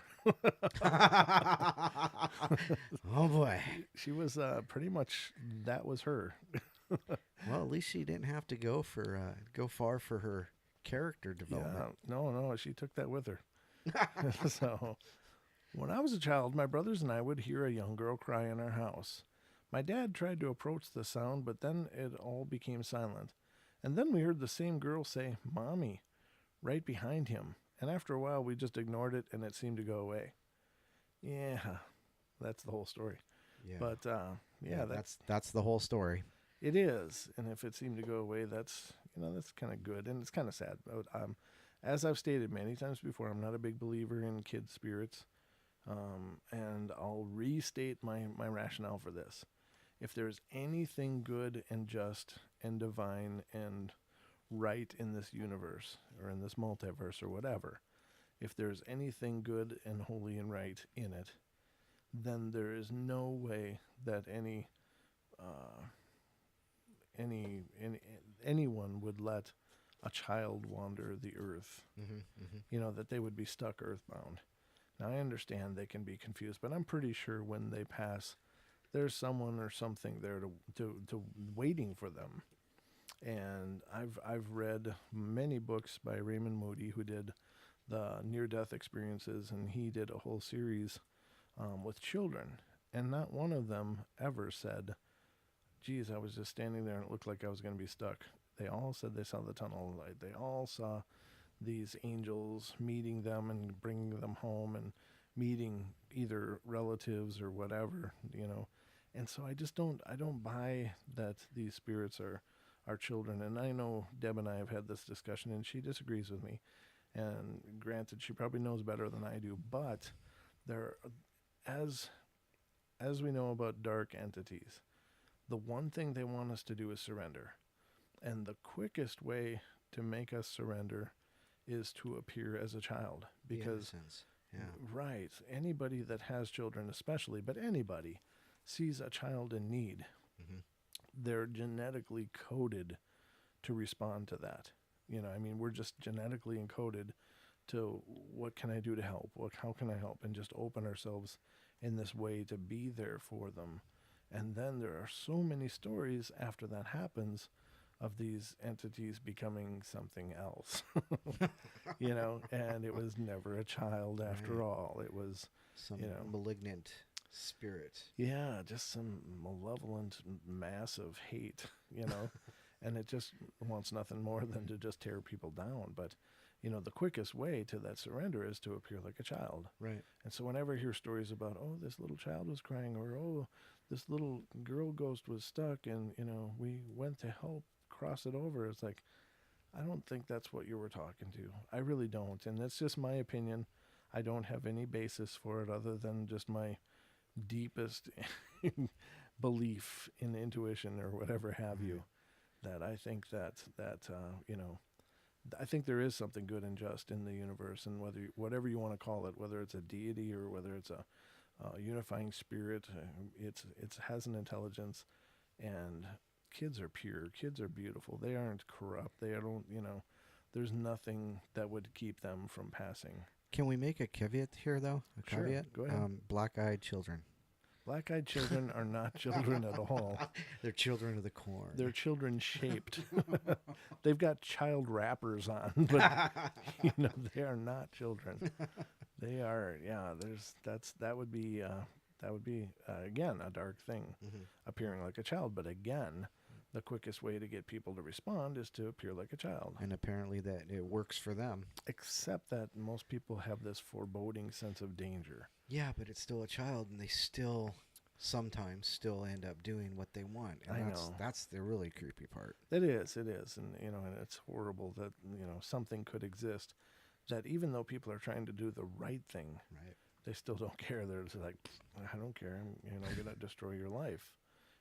Oh boy, she was pretty much that was her. Well, at least she didn't have to go far for her character development. Yeah, no, she took that with her. So, when I was a child, my brothers and I would hear a young girl cry in our house. My dad tried to approach the sound, but then it all became silent. And then we heard the same girl say, "Mommy," right behind him. And after a while, we just ignored it, and it seemed to go away. Yeah, that's the whole story. Yeah. But, that's the whole story. It is. And if it seemed to go away, that's kind of good. And it's kind of sad. But, as I've stated many times before, I'm not a big believer in kid spirits. And I'll restate my rationale for this. If there's anything good and just and divine and right in this universe or in this multiverse or whatever, if there's anything good and holy and right in it, then there is no way that anyone would let a child wander the earth. That they would be stuck earthbound. Now, I understand they can be confused, but I'm pretty sure when they pass, there's someone or something there to waiting for them. And I've read many books by Raymond Moody, who did the near-death experiences, and he did a whole series with children. And not one of them ever said, geez, I was just standing there and it looked like I was going to be stuck. They all said they saw the tunnel light. They all saw these angels meeting them and bringing them home and meeting either relatives or whatever, you know. And so I don't buy that these spirits are our children. And I know Deb and I have had this discussion, and she disagrees with me. And granted, she probably knows better than I do. But there, as we know about dark entities, the one thing they want us to do is surrender. And the quickest way to make us surrender is to appear as a child. Because, yeah. Right, anybody that has children especially, but anybody, sees a child in need. Mm-hmm. They're genetically coded to respond to that. You know, I mean, we're just genetically encoded to what can I do to help? How can I help? And just open ourselves in this way to be there for them. And then there are so many stories after that happens of these entities becoming something else, you know, and it was never a child after all. It was some, you know, malignant spirit. Yeah, just some malevolent, massive hate, you know, and it just wants nothing more than to just tear people down. But, you know, the quickest way to that surrender is to appear like a child. Right. And so whenever I hear stories about, oh, this little child was crying, or, oh, this little girl ghost was stuck and, you know, we went to help cross it over, it's like, I don't think that's what you were talking to. I really don't. And that's just my opinion. I don't have any basis for it other than just my deepest belief in intuition or whatever have you, that I think that you know, I think there is something good and just in the universe, and whatever you want to call it, whether it's a deity or whether it's a unifying spirit, it has an intelligence. And kids are pure, kids are beautiful, they aren't corrupt, they don't, you know, there's nothing that would keep them from passing. Can we make a caveat here, though? A Sure, caveat? go ahead. Black-eyed children. Black-eyed children are not children at all. They're children of the corn. They're children shaped. They've got child wrappers on, but you know, they are not children. They are, yeah. That would be again a dark thing, appearing like a child. But again, the quickest way to get people to respond is to appear like a child. And apparently that it works for them. Except that most people have this foreboding sense of danger. Yeah, but it's still a child, and they sometimes still end up doing what they want. And I know. That's the really creepy part. It is, and you know, and it's horrible that, you know, something could exist that even though people are trying to do the right thing, Right. they still don't care. They're just like, I don't care. I'm gonna destroy your life.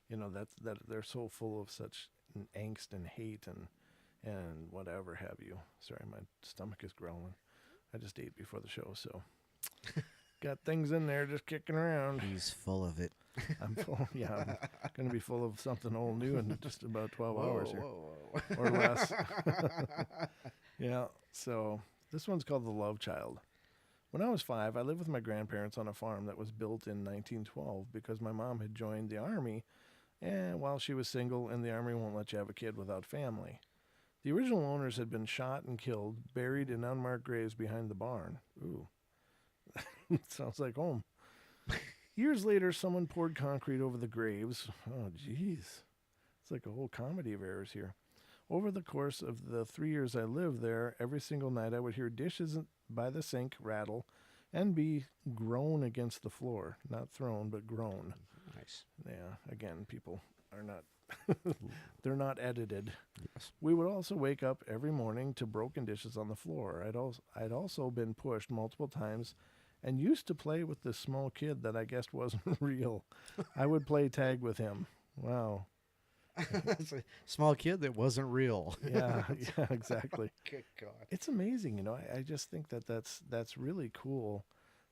You know, that they're so full of such angst and hate and whatever have you. Sorry, my stomach is growling. I just ate before the show, so got things in there just kicking around. He's full of it. I'm full. Yeah, I'm gonna be full of something all new in just about 12 hours here, Whoa. or less. Yeah. So this one's called The Love Child. When I was 5, I lived with my grandparents on a farm that was built in 1912 because my mom had joined the Army, and while she was single, and the Army won't let you have a kid without family. The original owners had been shot and killed, buried in unmarked graves behind the barn. Ooh. Sounds like home. Years later, someone poured concrete over the graves. Oh, jeez. It's like a whole comedy of errors here. Over the course of the 3 years I lived there, every single night I would hear dishes by the sink rattle and be groan against the floor. Not thrown, but groan. Nice. Yeah, again, people are not, they're not edited. Yes. We would also wake up every morning to broken dishes on the floor. I'd also been pushed multiple times and used to play with this small kid that I guessed wasn't real. I would play tag with him. Wow. It's a small kid that wasn't real. Yeah, exactly. Good God. It's amazing, you know. I just think that's really cool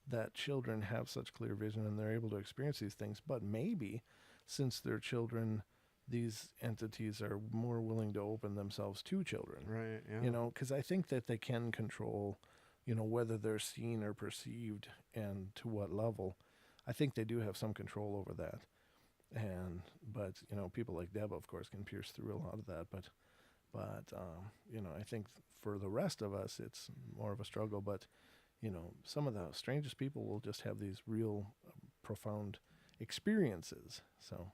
that children have such clear vision and they're able to experience these things. But maybe since they're children, these entities are more willing to open themselves to children. Right, yeah. You know, because I think that they can control, you know, whether they're seen or perceived and to what level. I think they do have some control over that. But, you know, people like Deb, of course, can pierce through a lot of that. But But, I think for the rest of us, it's more of a struggle. But, some of the strangest people will just have these real profound experiences. So,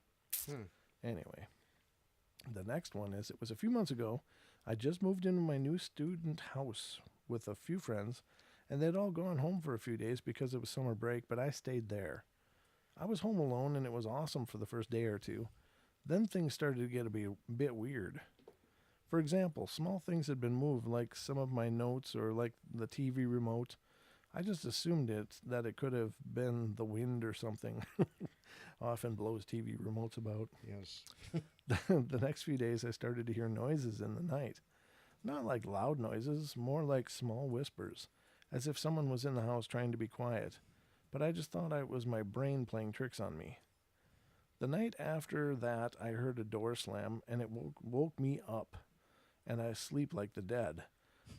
anyway, the next one is, it was a few months ago. I just moved into my new student house with a few friends, and they'd all gone home for a few days because it was summer break, but I stayed there. I was home alone, and it was awesome for the first day or two. Then things started to get a bit weird. For example, small things had been moved, like some of my notes or like the TV remote. I just assumed that it could have been the wind or something. Often blows TV remotes about. Yes. The next few days, I started to hear noises in the night. Not like loud noises, more like small whispers, as if someone was in the house trying to be quiet. But I just thought it was my brain playing tricks on me. The night after that, I heard a door slam, and it woke me up, and I sleep like the dead.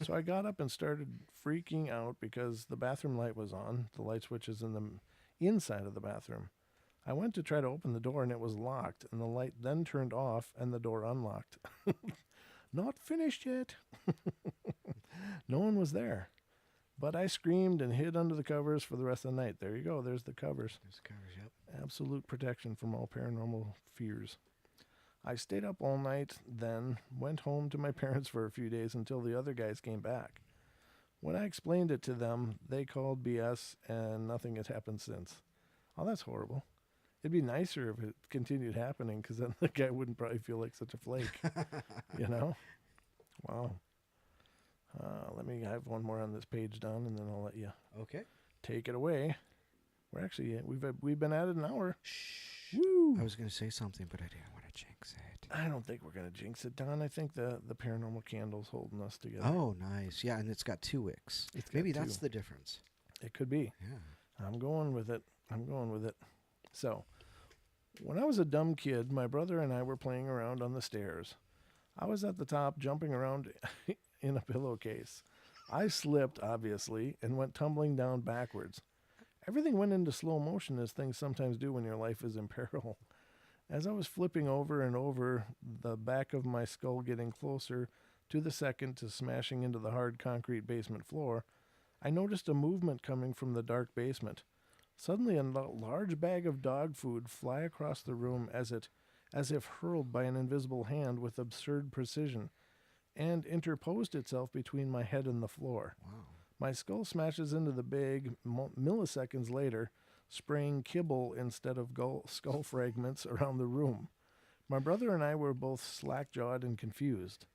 So I got up and started freaking out because the bathroom light was on, the light switch is in the inside of the bathroom. I went to try to open the door, and it was locked, and the light then turned off, and the door unlocked. Not finished yet. No one was there. But I screamed and hid under the covers for the rest of the night. There you go. There's the covers. There's the covers, yep. Absolute protection from all paranormal fears. I stayed up all night, then went home to my parents for a few days until the other guys came back. When I explained it to them, they called BS, and nothing has happened since. Oh, that's horrible. It'd be nicer if it continued happening, because then the guy wouldn't probably feel like such a flake. Wow. Let me have one more on this page done, and then I'll let you take it away. We've been at it an hour. Shh. Woo! I was going to say something, but I didn't want to jinx it. I don't think we're going to jinx it, Don. I think the paranormal candle's holding us together. Oh, nice. Yeah, and it's got 2 wicks. Maybe that's the difference. It could be. Yeah. I'm going with it. So, when I was a dumb kid, my brother and I were playing around on the stairs. I was at the top jumping around in a pillowcase. I slipped, obviously, and went tumbling down backwards. Everything went into slow motion, as things sometimes do when your life is in peril. As I was flipping over and over, the back of my skull getting closer to the second to smashing into the hard concrete basement floor, I noticed a movement coming from the dark basement. Suddenly, a large bag of dog food fly across the room as if hurled by an invisible hand with absurd precision, and interposed itself between my head and the floor. Wow. My skull smashes into the bag milliseconds later, spraying kibble instead of skull fragments around the room. My brother and I were both slack-jawed and confused.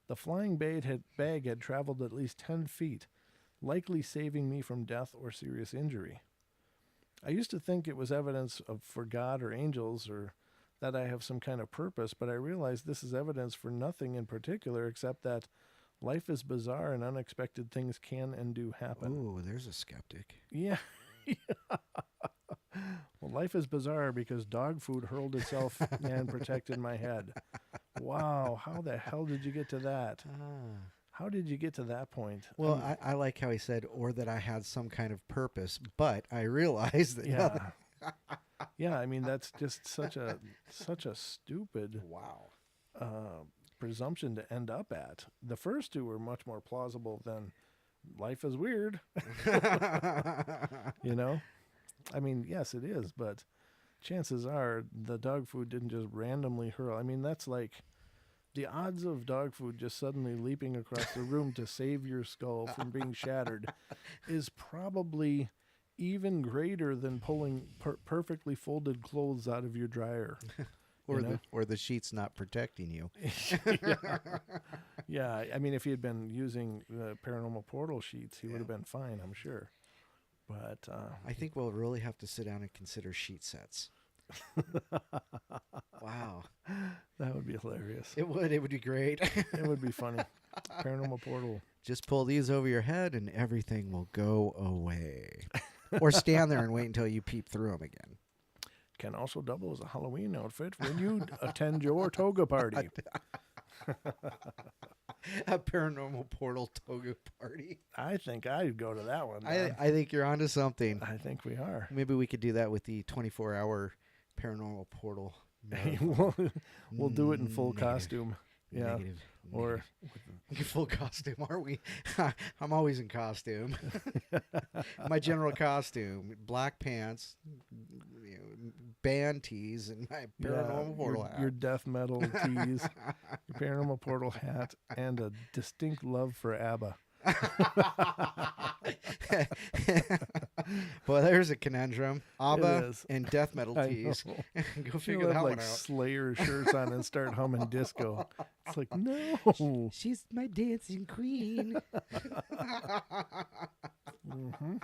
The flying bag had traveled at least 10 feet, likely saving me from death or serious injury. I used to think it was evidence for God or angels, or that I have some kind of purpose, but I realize this is evidence for nothing in particular except that life is bizarre and unexpected things can and do happen. Ooh, there's a skeptic. Yeah. Well, life is bizarre because dog food hurled itself and protected my head. Wow, how the hell did you get to that? How did you get to that point? Well, I like how he said, or that I had some kind of purpose, but I realized that nothing. Yeah, I mean, that's just such a stupid presumption to end up at. The first two were much more plausible than life is weird. I mean, yes, it is, but chances are the dog food didn't just randomly hurl. I mean, that's like the odds of dog food just suddenly leaping across the room to save your skull from being shattered is probably even greater than pulling perfectly folded clothes out of your dryer. Or the sheets not protecting you. Yeah, I mean, if he had been using the Paranormal Portal sheets, he would have been fine, I'm sure. But I think we'll really have to sit down and consider sheet sets. Wow. That would be hilarious. It would be great. It would be funny. Paranormal Portal. Just pull these over your head and everything will go away. Or stand there and wait until you peep through them again. Can also double as a Halloween outfit when you attend your toga party. A Paranormal Portal toga party. I think I'd go to that one. I think you're onto something. I think we are. Maybe we could do that with the 24-hour Paranormal Portal. We'll do it in full costume. Yeah. Negative. Or full costume, are we? I'm always in costume. My general costume: black pants, band tees, and my Paranormal Portal hat. Your death metal tees, your Paranormal Portal hat, and a distinct love for ABBA. Well, there's a conundrum. ABBA is. and death metal tees. Go figure You'll that have one like out. Slayer shirts on and start humming disco. It's like, no. She's my dancing queen. Mm-hmm.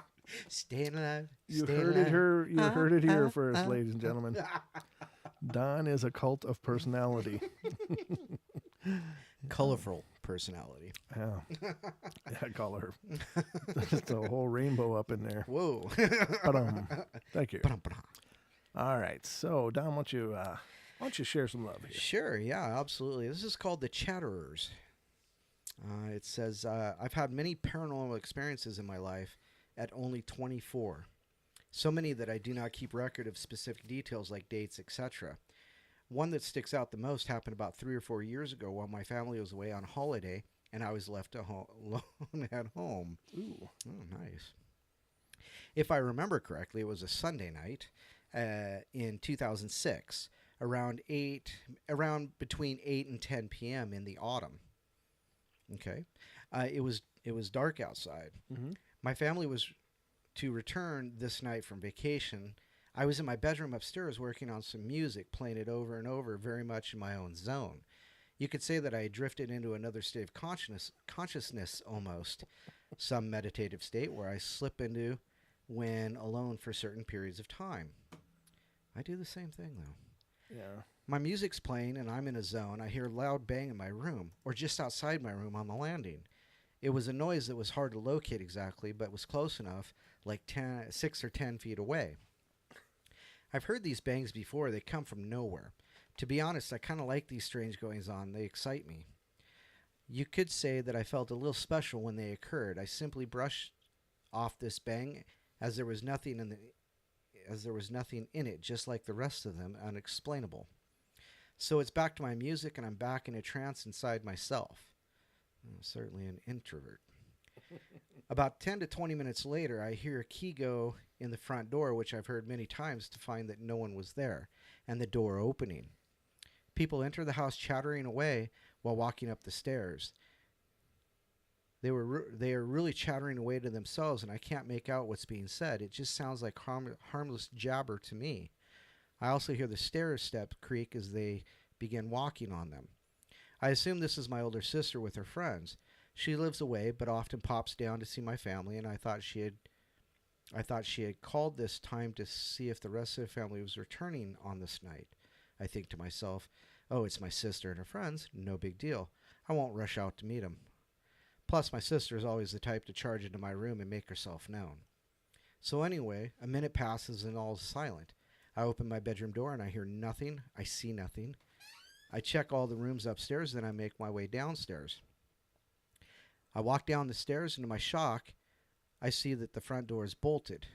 Staying alive. You staying heard alive. it here. You heard it here first, ladies and gentlemen. Don is a cult of personality. Colorful personality. Yeah, yeah, color. Just a whole rainbow up in there. Whoa. Ba-dum. Thank you. Ba-dum-ba-dum. All right, so Don, why don't you share some love here? Sure, yeah, absolutely. This is called The Chatterers. It says, I've had many paranormal experiences in my life at only 24. So many that I do not keep record of specific details like dates, etc. One that sticks out the most happened about 3 or 4 years ago while my family was away on holiday and I was left alone at home. Ooh. Oh, nice. If I remember correctly, it was a Sunday night in 2006, around between 8 and 10 p.m. in the autumn. Okay. It was dark outside. Mm-hmm. My family was to return this night from vacation. I was in my bedroom upstairs working on some music, playing it over and over, very much in my own zone. You could say that I drifted into another state of consciousness almost, some meditative state where I slip into when alone for certain periods of time. I do the same thing, though. Yeah. My music's playing and I'm in a zone. I hear a loud bang in my room, or just outside my room on the landing. It was a noise that was hard to locate exactly, but was close enough, like 6 or 10 feet away. I've heard these bangs before. They come from nowhere. To be honest, I kind of like these strange goings-on. They excite me. You could say that I felt a little special when they occurred. I simply brushed off this bang as there was nothing in it, just like the rest of them, unexplainable. So it's back to my music, and I'm back in a trance inside myself. Certainly an introvert. About 10 to 20 minutes later, I hear a key go in the front door, which I've heard many times, to find that no one was there, and the door opening. People enter the house chattering away while walking up the stairs. They are really chattering away to themselves, and I can't make out what's being said. It just sounds like harmless jabber to me. I also hear the stair step creak as they begin walking on them. I assume this is my older sister with her friends. She lives away, but often pops down to see my family, and I thought she had called this time to see if the rest of the family was returning on this night. I think to myself, oh, it's my sister and her friends, no big deal. I won't rush out to meet them. Plus, my sister is always the type to charge into my room and make herself known. So anyway, a minute passes and all is silent. I open my bedroom door and I hear nothing. I see nothing. I check all the rooms upstairs, then I make my way downstairs. I walk down the stairs, and to my shock, I see that the front door is bolted.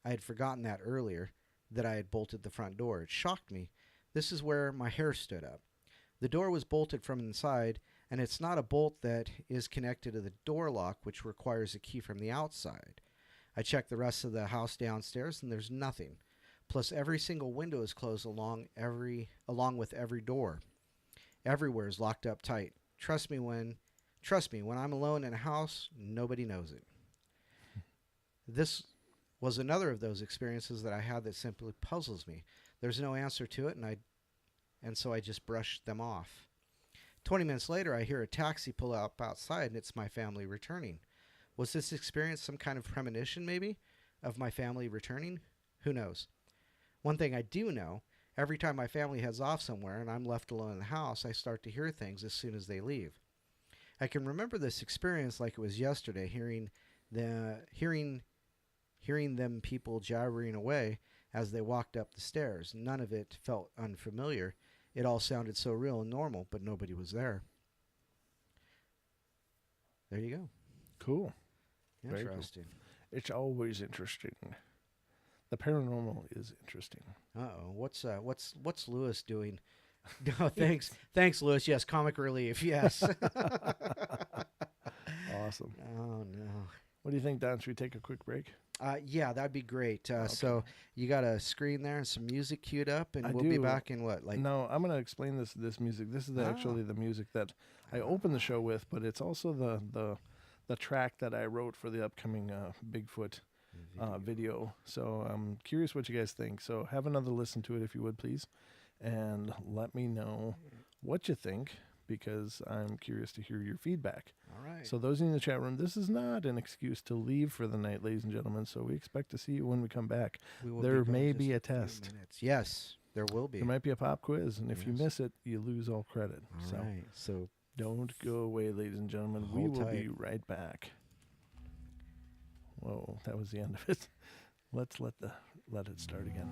I had forgotten that earlier, that I had bolted the front door. It shocked me. This is where my hair stood up. The door was bolted from inside, and it's not a bolt that is connected to the door lock, which requires a key from the outside. I check the rest of the house downstairs, and there's nothing. Plus, every single window is closed along with every door. Everywhere is locked up tight. Trust me, when I'm alone in a house, nobody knows it. This was another of those experiences that I had that simply puzzles me. There's no answer to it, and so I just brushed them off. 20 minutes later, I hear a taxi pull up outside, and it's my family returning. Was this experience some kind of premonition, maybe, of my family returning? Who knows? One thing I do know, every time my family heads off somewhere and I'm left alone in the house, I start to hear things as soon as they leave. I can remember this experience like it was yesterday, hearing them people jabbering away as they walked up the stairs. None of it felt unfamiliar. It all sounded so real and normal, but nobody was there. There you go. Cool. Interesting. Cool. It's always interesting. The paranormal is interesting. Uh-oh. What's Lewis doing No, thanks, Lewis. Yes, comic relief. Yes. Awesome. Oh no. What do you think, Don? Should we take a quick break? Yeah, that'd be great. So you got a screen there and some music queued up, and I we'll do. be back in what, like? No, I'm going to explain this music. This is actually the music that I opened the show with, but it's also the track that I wrote for the upcoming Bigfoot video. So I'm curious what you guys think. So have another listen to it if you would, please, and let me know what you think, because I'm curious to hear your feedback. All right. So those in the chat room, this is not an excuse to leave for the night, ladies and gentlemen. So we expect to see you when we come back. There may be a test. Yes, there will be. There might be a pop quiz, and if you miss it, you lose all credit. All right. So don't go away, ladies and gentlemen. We hold will tight. be right back. Whoa, that was the end of it. Let's let it start again.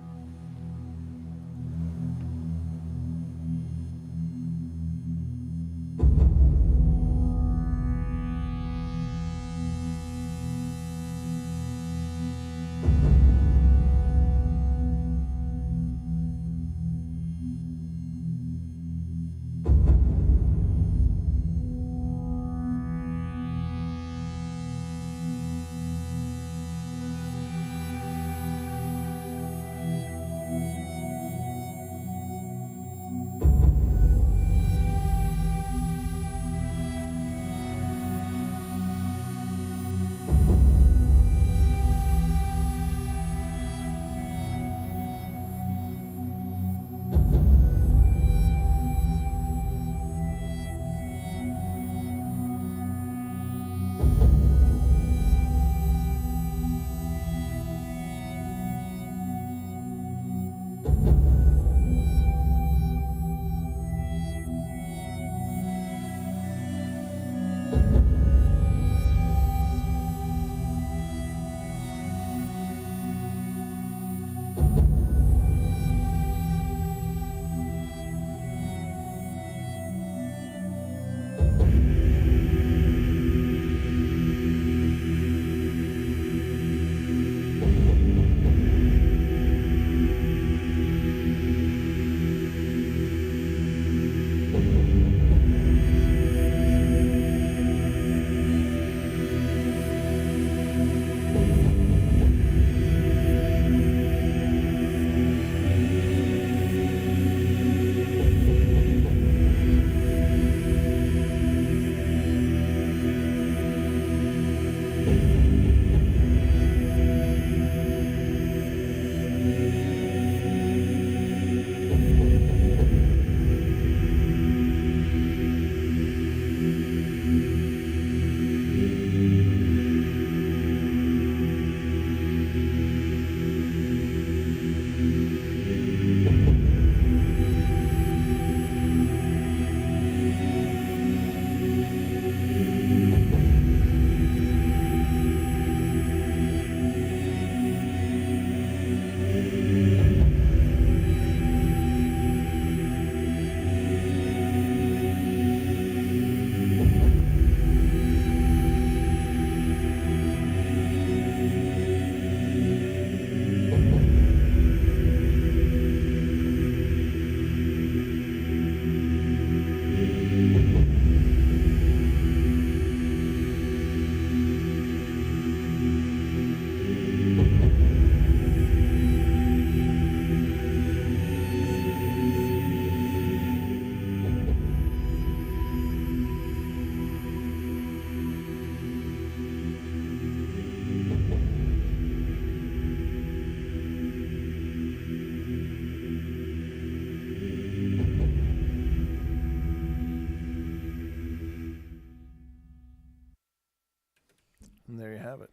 And there you have it.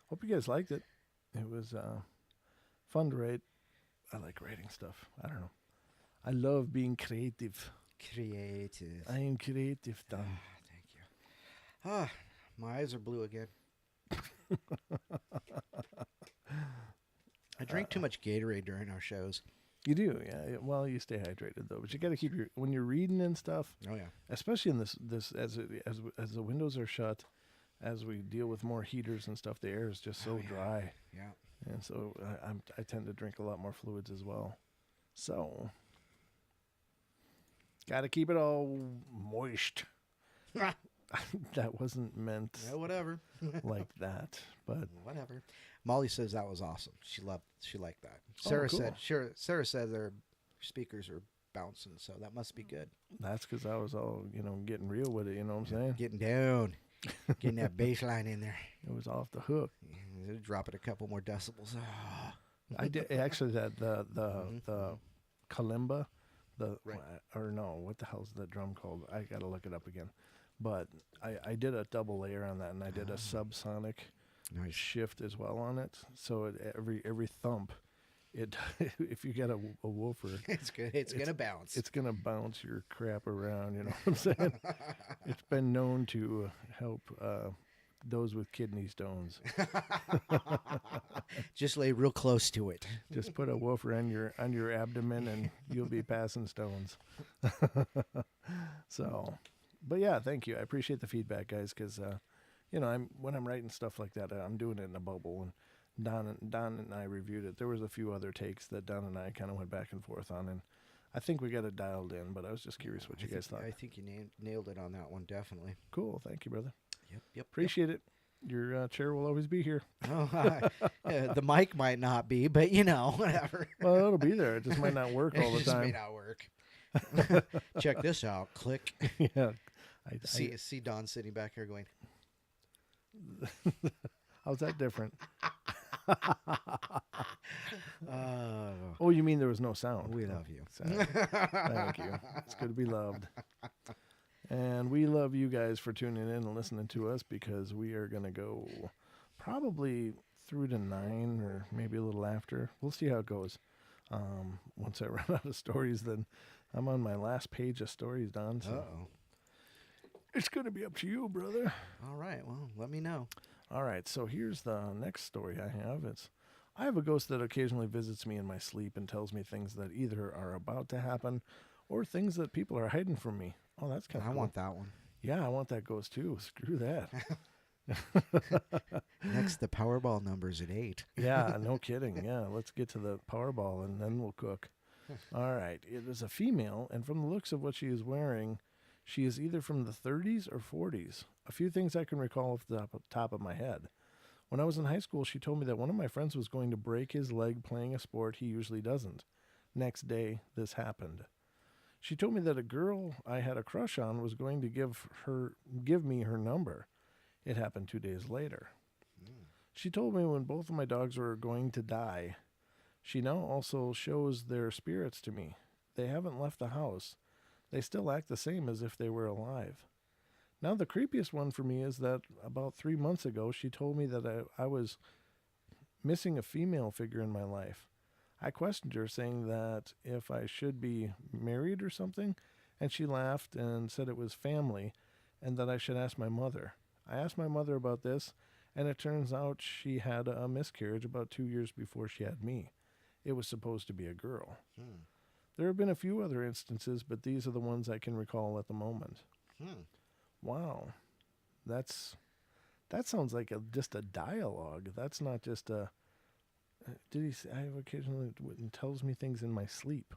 Hope you guys liked it. It was fun to write. I like writing stuff. I don't know. I love being creative. Creative. I am creative, Don. Thank you. My eyes are blue again. I drink too much Gatorade during our shows. You do, yeah. Well, you stay hydrated though, but you got to keep when you're reading and stuff. Oh yeah. Especially in this as the windows are shut, as we deal with more heaters and stuff, the air is just so dry. Yeah. And so I tend to drink a lot more fluids as well. So Got to keep it all moist. That wasn't meant Yeah, whatever. like that, but Whatever. Molly says that was awesome. She liked that. Oh, Sarah cool. Sarah said their speakers are bouncing, so that must be good. that's because I was all, getting real with it. You know what I'm saying? Getting down, getting that bass line in there. It was off the hook. Drop it a couple more decibels. I did actually that the kalimba, Right. or no, what the hell's the drum called? I gotta look it up again. But I did a double layer on that, and I did a subsonic Nice. shift as well on it. So every thump, it if you get a woofer, It's good. It's gonna bounce. it's gonna bounce your crap around. You know what I'm saying? It's been known to help those with kidney stones. Just lay real close to it. Just put a woofer on your abdomen, and you'll be passing stones. So, but yeah, thank you. I appreciate the feedback, guys, because when I'm writing stuff like that, I'm doing it in a bubble. And Don and I reviewed it. There was a few other takes that Don and I kind of went back and forth on, and I think we got it dialed in. But I was just curious what you guys thought. I think you nailed it on that one, definitely. Cool, thank you, brother. Yep. Appreciate it. Your chair will always be here. Oh, the mic might not be, but whatever. Well, it'll be there. It just might not work all the It just may time. not work. Check this out. Click. Yeah. See Don sitting back here going, How's that different? oh, Oh, you mean there was no sound? we love you. Sad. Thank you. It's good to be loved. And we love you guys for tuning in and listening to us, because we are going to go probably through to 9 or maybe a little after. We'll see how it goes. Once I run out of stories, then I'm on my last page of stories, Don. So Uh-oh. it's going to be up to you, brother. All right. Well, let me know. All right, so here's the next story I have. I have a ghost that occasionally visits me in my sleep and tells me things that either are about to happen or things that people are hiding from me. Oh, that's kind of I cool. want that one. Yeah, I want that ghost too. Screw that. Next, the Powerball number's at 8. Yeah, no kidding. Yeah, let's get to the Powerball and then we'll cook. All right, it is a female, and from the looks of what she is wearing, she is either from the 30s or 40s. A few things I can recall off the top of my head. When I was in high school, she told me that one of my friends was going to break his leg playing a sport he usually doesn't. Next day, this happened. She told me that a girl I had a crush on was going to give me her number. It happened 2 days later. She told me when both of my dogs were going to die. She now also shows their spirits to me. They haven't left the house. They still act the same as if they were alive. Now the creepiest one for me is that about 3 months ago, she told me that I was missing a female figure in my life. I questioned her, saying that if I should be married or something, and she laughed and said it was family, and that I should ask my mother. I asked my mother about this, and it turns out she had a miscarriage about 2 years before she had me. It was supposed to be a girl. There have been a few other instances, but these are the ones I can recall at the moment. Wow. That sounds like just a dialogue. That's not just a... Did he say, I have occasionally tells me things in my sleep.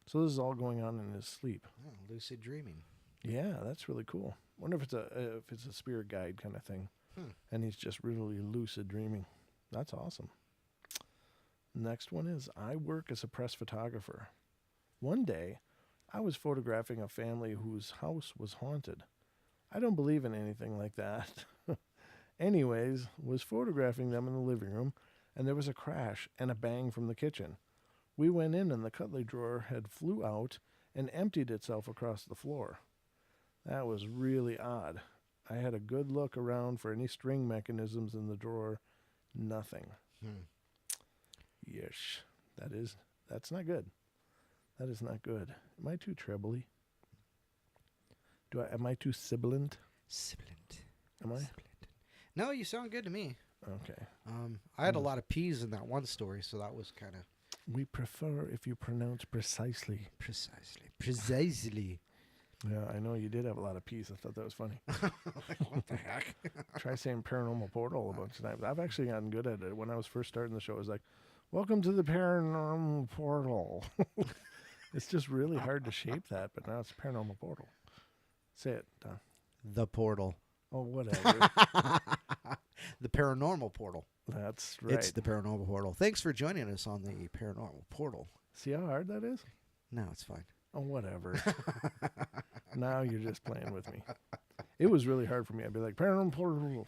So this is all going on in his sleep. Oh, lucid dreaming. Yeah, that's really cool. Wonder if it's a spirit guide kind of thing. And he's just really lucid dreaming. That's awesome. Next one is, I work as a press photographer. One day, I was photographing a family whose house was haunted. I don't believe in anything like that. Anyways, was photographing them in the living room, and there was a crash and a bang from the kitchen. We went in, and the cutlery drawer had flew out and emptied itself across the floor. That was really odd. I had a good look around for any string mechanisms in the drawer. Nothing. Yes, that's not good. That is not good. Am I too trebly? Am I too sibilant? Sibilant. Am I? Sibilant. No, you sound good to me. Okay. I had a lot of P's in that one story, so that was kind of... We prefer if you pronounce precisely. Precisely. Yeah, I know you did have a lot of P's. I thought that was funny. What the heck? Try saying Paranormal Portal a bunch of times. I've actually gotten good at it. When I was first starting the show, I was like, welcome to the Paranormal Portal. It's just really hard to shape that, but now it's a Paranormal Portal. Say it, Don. The portal. Oh, whatever. The Paranormal Portal. That's right. It's the Paranormal Portal. Thanks for joining us on the Paranormal Portal. See how hard that is? No, it's fine. Oh, whatever. Now you're just playing with me. It was really hard for me. I'd be like, Paranormal Portal.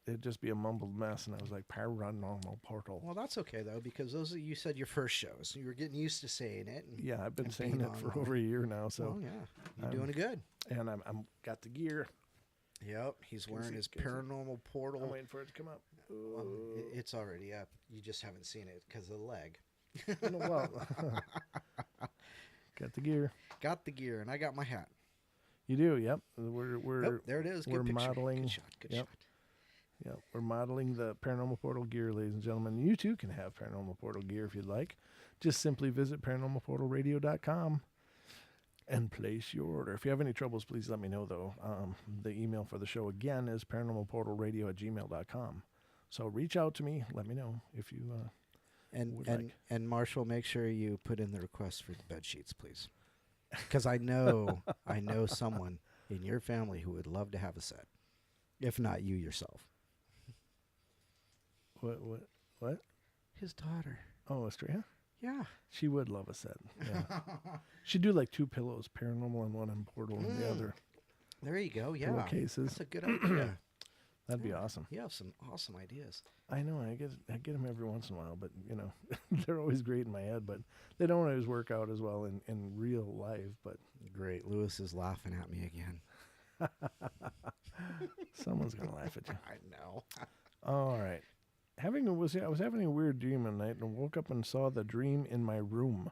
It'd just be a mumbled mess, and I was like, Paranormal Portal. Well, that's okay, though, because those are, you said your first shows. You were getting used to saying it. And, Yeah, I've been and saying being it for online. over a year now. So, Well, yeah. You're doing it good. and I'm got the gear. Yep. He's wearing his can you see? Paranormal Portal. I'm waiting for it to come up. Well, it's already up. You just haven't seen it because of the leg. No, well, got the gear. Got the gear, and I got my hat. You do, yep. We're Oh, there it is. Good we're picture. modeling- Good shot. Good yep. shot. Yeah, we're modeling the Paranormal Portal gear, ladies and gentlemen. You too can have Paranormal Portal gear if you'd like. Just simply visit paranormalportalradio.com and place your order. If you have any troubles, please let me know, though. The email for the show, again, is paranormalportalradio@gmail.com. So reach out to me. Let me know if you would like. And Marshall, make sure you put in the request for the bed sheets, please, because I know someone in your family who would love to have a set, if not you yourself. What? His daughter. Oh, Estrella? Yeah. She would love a set. Yeah. She'd do like 2 pillows, paranormal on one and portal on the other. There you go. Yeah. cases. That's a good idea. That'd be awesome. You have some awesome ideas. I know. I get them every once in a while, but they're always great in my head, but they don't always work out as well in real life. But Great. Lewis is laughing at me again. someone's gonna laugh at you. I know. All right. I was having a weird dream one night and woke up and saw the dream in my room.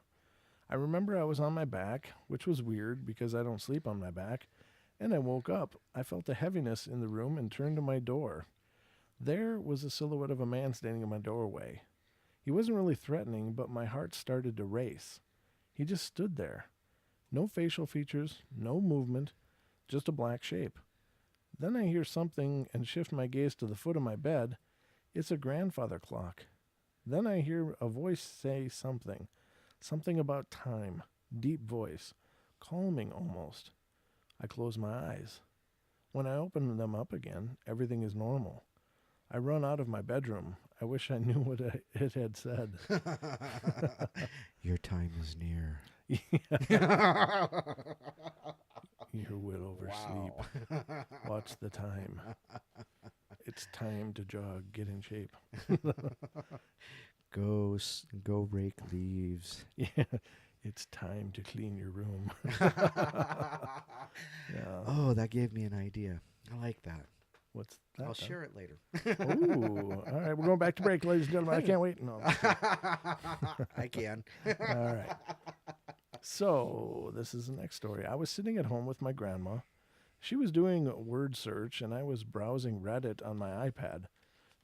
I remember I was on my back, which was weird because I don't sleep on my back, and I woke up. I felt a heaviness in the room and turned to my door. There was a silhouette of a man standing in my doorway. He wasn't really threatening, but my heart started to race. He just stood there. No facial features, no movement, just a black shape. Then I hear something and shift my gaze to the foot of my bed. It's a grandfather clock. Then I hear a voice say something about time, deep voice, calming almost. I close my eyes. When I open them up again, everything is normal. I run out of my bedroom. I wish I knew what it had said. Your time is near. You will oversleep. Wow. Watch the time. It's time to jog. Get in shape. Go rake leaves. Yeah, it's time to clean your room. Yeah. Oh, that gave me an idea. I like that. What's that? I'll share it later. Ooh. All right, we're going back to break, ladies and gentlemen. I can't wait. No. I can. All right. So this is the next story. I was sitting at home with my grandma. She was doing a word search, and I was browsing Reddit on my iPad.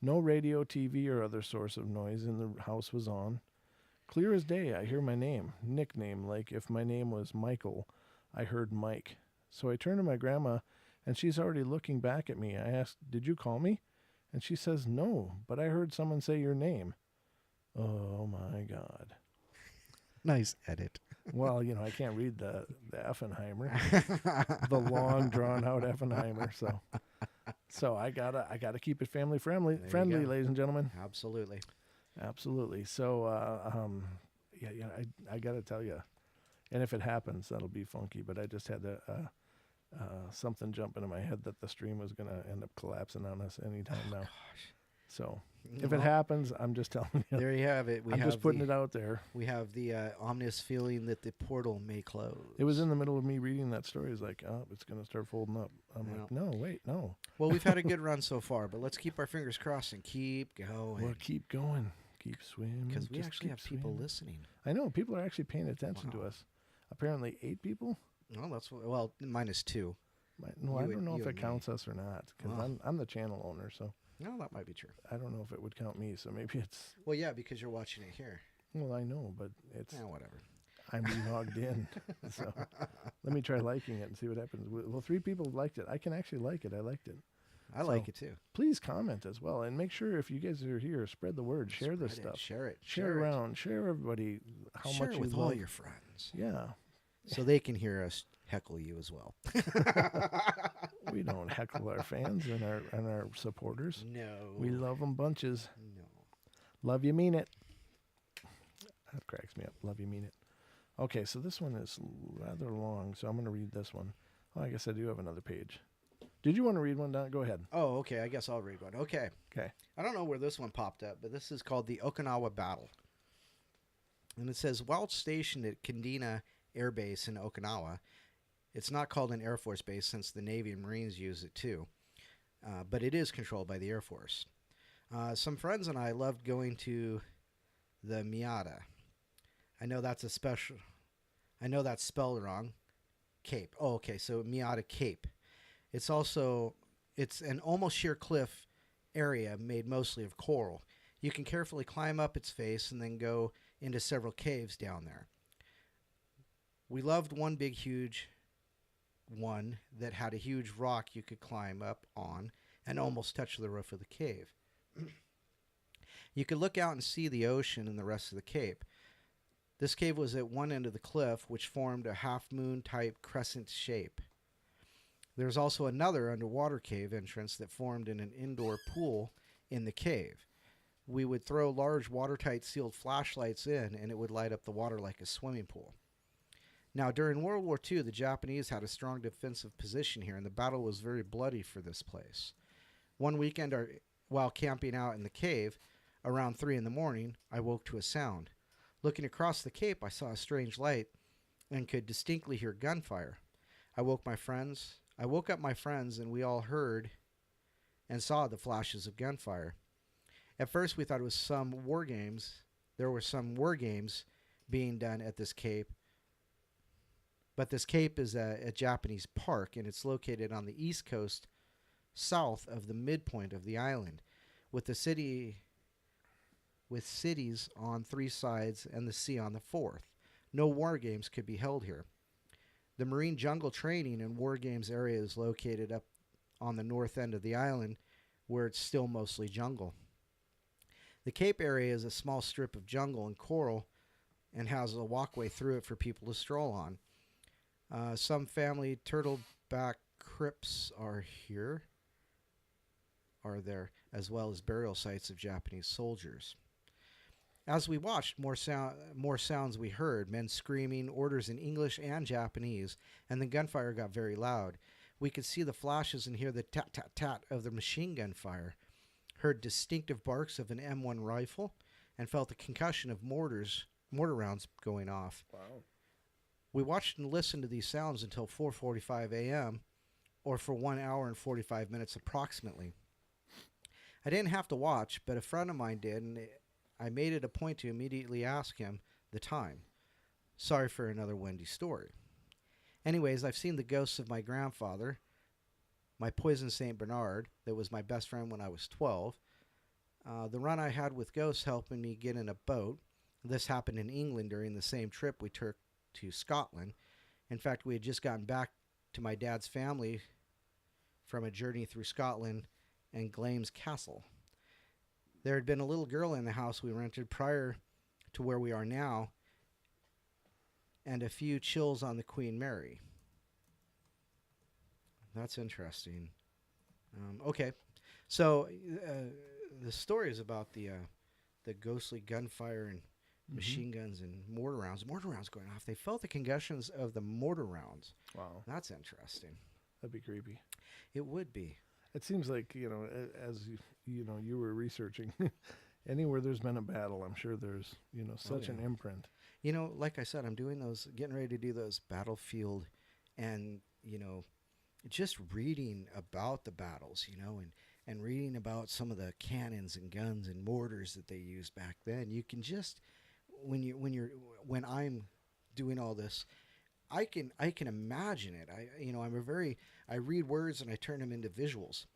No radio, TV, or other source of noise in the house was on. Clear as day, I hear my name, nickname, like if my name was Michael, I heard Mike. So I turn to my grandma, and she's already looking back at me. I asked, "Did you call me?" And she says, "No, but I heard someone say your name." Oh, my God. Nice edit. Well, I can't read the Effenheimer, the long drawn out Effenheimer. So I gotta keep it family friendly, There you go. ladies and gentlemen. Absolutely. Absolutely. So I gotta tell you, and if it happens, that'll be funky. But I just had something jump into my head that the stream was gonna end up collapsing on us anytime now. Gosh. So if it happens, I'm just telling you. There you have it. I'm just putting it out there. We have the ominous feeling that the portal may close. It was in the middle of me reading that story. It's like, oh, it's going to start folding up. I'm like, no, wait, no. Well, we've had a good run so far, but let's keep our fingers crossed and keep going. Well, keep going. Keep swimming. Because we just actually keep have people swimming. listening. I know. People are actually paying attention to Wow. us. Apparently 8 people. Well, minus 2. No, I You don't and- know you if it and me. counts us or not. Because Wow. I'm the channel owner, so No, that might be true. I don't know if it would count me. So maybe it's... Well, yeah, because you're watching it here. Well, I know, but it's... Yeah, whatever. I'm logged in. So let me try liking it and see what happens. Well, 3 people liked it. I can actually like it. I liked it. I like it too. Please comment as well, and make sure if you guys are here, spread the word, share this stuff, share it, share around, share everybody how share much it you with love. all your friends. Yeah, so they can hear us heckle you as well. we don't heckle our fans and our supporters. No, we love them bunches. No, Love you, mean it. That cracks me up. Love you, mean it. Okay, so this one is rather long, so I'm going to read this one. Oh, I guess I do have another page. Did you want to read one, Don? Go ahead. Oh, okay. I guess I'll read one. Okay. Okay. I don't know where this one popped up, but this is called the Okinawa Battle. And it says, while stationed at Kendina Air Base in Okinawa, it's not called an Air Force base since the Navy and Marines use it too, but it is controlled by the Air Force. Some friends and I loved going to the Miyata. I know that's spelled wrong. Cape. Oh, okay. So Miyata Cape. It's an almost sheer cliff area made mostly of coral. You can carefully climb up its face and then go into several caves down there. We loved one big huge one that had a huge rock you could climb up on and almost touch the roof of the cave. You could look out and see the ocean and the rest of the cape. This cave was at one end of the cliff, which formed a half-moon type crescent shape. There's also another underwater cave entrance that formed in an indoor pool in the cave. We would throw large watertight sealed flashlights in, and it would light up the water like a swimming pool. Now, during World War II, the Japanese had a strong defensive position here, and the battle was very bloody for this place. One weekend, while camping out in the cave, around 3 in the morning, I woke to a sound. Looking across the cape, I saw a strange light and could distinctly hear gunfire. I woke up my friends, and we all heard and saw the flashes of gunfire. At first, we thought it was some war games. There were some war games being done at this cape. But this cape is a Japanese park, and it's located on the east coast, south of the midpoint of the island, with cities on 3 sides and the sea on the 4th. No war games could be held here. The Marine Jungle Training and War Games area is located up on the north end of the island, where it's still mostly jungle. The Cape area is a small strip of jungle and coral and has a walkway through it for people to stroll on. Some family turtleback crypts are there, as well as burial sites of Japanese soldiers. As we watched, more sounds we heard, men screaming, orders in English and Japanese, and the gunfire got very loud. We could see the flashes and hear the tat-tat-tat of the machine gun fire, heard distinctive barks of an M1 rifle, and felt the concussion of mortar rounds going off. Wow. We watched and listened to these sounds until 4:45 a.m., or for 1 hour and 45 minutes approximately. I didn't have to watch, but a friend of mine did, and I made it a point to immediately ask him the time. Sorry for another windy story. Anyways, I've seen the ghosts of my grandfather, my poison St. Bernard, that was my best friend when I was 12. The run I had with ghosts helping me get in a boat. This happened in England during the same trip we took to Scotland. In fact, we had just gotten back to my dad's family from a journey through Scotland and Glamis Castle. There had been a little girl in the house we rented prior to where we are now, and a few chills on the Queen Mary. That's interesting. Okay, so the story is about the ghostly gunfire and machine guns and mortar rounds. Mortar rounds going off. They felt the concussions of the mortar rounds. Wow. That's interesting. That'd be creepy. It would be. It seems like, as you were researching, anywhere there's been a battle, I'm sure there's, such an imprint. Like I said, I'm getting ready to do those battlefield and, just reading about the battles, and reading about some of the cannons and guns and mortars that they used back then. You can just, when I'm doing all this, I can imagine it. I read words and I turn them into visuals,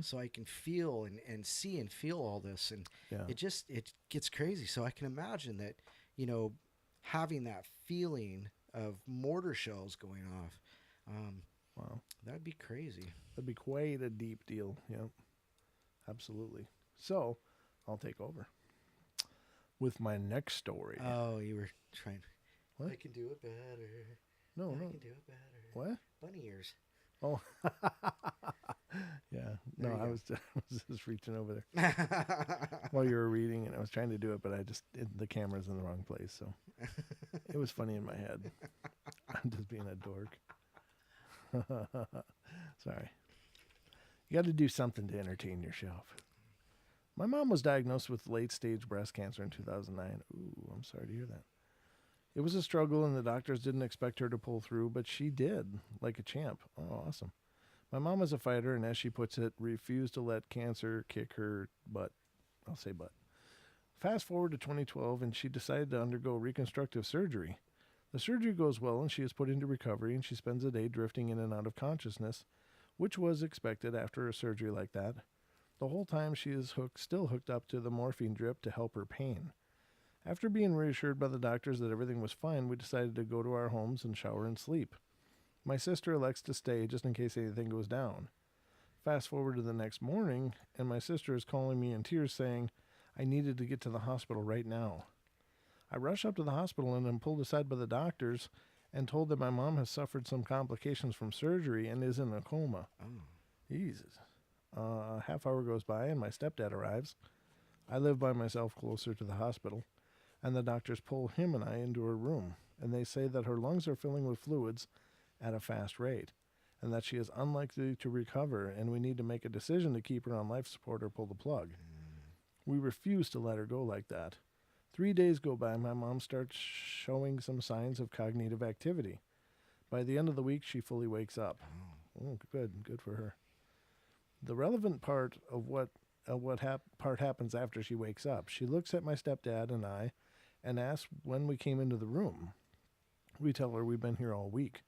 so I can feel and see and feel all this, and it gets crazy. So I can imagine that, having that feeling of mortar shells going off, Wow. That'd be crazy. That'd be quite a deep deal. Yeah, absolutely. So I'll take over with my next story. Oh, you were trying. What? I can do it better. No, I no. can do it better. What? Bunny ears. Oh, yeah. There No, you I go. was just reaching over there while you were reading, and I was trying to do it, but the camera's in the wrong place, so it was funny in my head. I'm just being a dork. Sorry. You got to do something to entertain yourself. My mom was diagnosed with late-stage breast cancer in 2009. Ooh, I'm sorry to hear that. It was a struggle, and the doctors didn't expect her to pull through, but she did, like a champ. Oh, awesome. My mom is a fighter, and as she puts it, refused to let cancer kick her butt. I'll say butt. Fast forward to 2012, and she decided to undergo reconstructive surgery. The surgery goes well, and she is put into recovery, and she spends a day drifting in and out of consciousness, which was expected after a surgery like that. The whole time she is still hooked up to the morphine drip to help her pain. After being reassured by the doctors that everything was fine, we decided to go to our homes and shower and sleep. My sister elects to stay just in case anything goes down. Fast forward to the next morning, and my sister is calling me in tears saying I needed to get to the hospital right now. I rush up to the hospital and am pulled aside by the doctors and told that my mom has suffered some complications from surgery and is in a coma. Oh. Jesus. A half hour goes by and my stepdad arrives. I live by myself closer to the hospital, and the doctors pull him and I into her room, and they say that her lungs are filling with fluids at a fast rate, and that she is unlikely to recover, and we need to make a decision to keep her on life support or pull the plug. We refuse to let her go like that. 3 days go by, my mom starts showing some signs of cognitive activity. By the end of the week, she fully wakes up. Oh, good for her. The relevant part of what happens after she wakes up. She looks at my stepdad and I and asks when we came into the room. We tell her we've been here all week.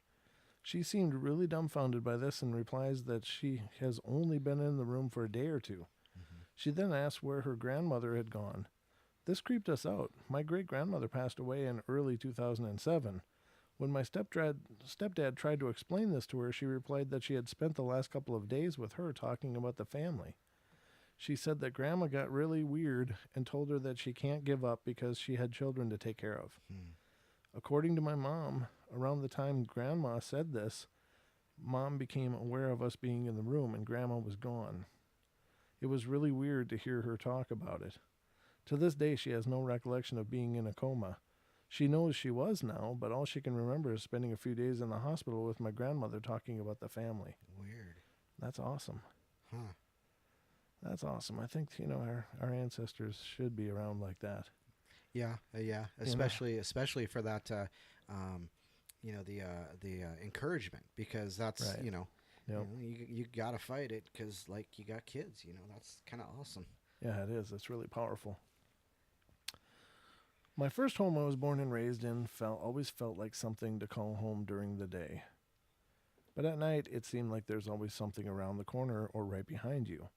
She seemed really dumbfounded by this and replies that she has only been in the room for a day or two. Mm-hmm. She then asks where her grandmother had gone. This creeped us out. My great-grandmother passed away in early 2007. When my stepdad tried to explain this to her, she replied that she had spent the last couple of days with her talking about the family. She said that Grandma got really weird and told her that she can't give up because she had children to take care of. According to my mom, around the time Grandma said this, Mom became aware of us being in the room and Grandma was gone. It was really weird to hear her talk about it. To this day, she has no recollection of being in a coma. She knows she was now, but all she can remember is spending a few days in the hospital with my grandmother talking about the family. Weird. That's awesome. Huh. That's awesome. I think, our ancestors should be around like that. Yeah, yeah. Especially for that, the encouragement, because that's Right. Yep. You gotta fight it because you got kids. That's kind of awesome. Yeah, it is. It's really powerful. My first home I was born and raised in always felt like something to call home during the day. But at night, it seemed like there's always something around the corner or right behind you.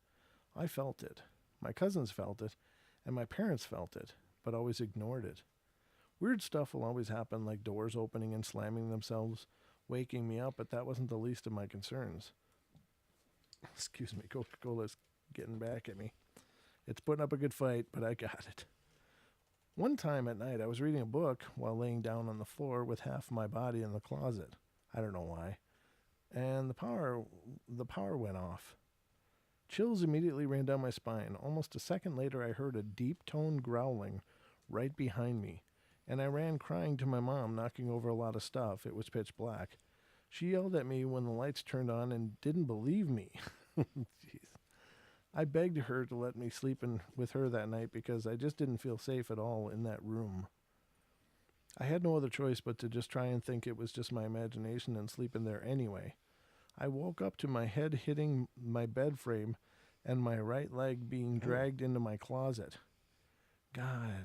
I felt it. My cousins felt it, and my parents felt it, but always ignored it. Weird stuff will always happen, like doors opening and slamming themselves, waking me up, but that wasn't the least of my concerns. Excuse me, Coca-Cola's getting back at me. It's putting up a good fight, but I got it. One time at night, I was reading a book while laying down on the floor with half my body in the closet. I don't know why. And the power went off. Chills immediately ran down my spine. Almost a second later, I heard a deep-toned growling right behind me, and I ran crying to my mom, knocking over a lot of stuff. It was pitch black. She yelled at me when the lights turned on and didn't believe me. Jeez. I begged her to let me sleep with her that night because I just didn't feel safe at all in that room. I had no other choice but to just try and think it was just my imagination and sleep in there anyway. I woke up to my head hitting my bed frame and my right leg being dragged into my closet. God,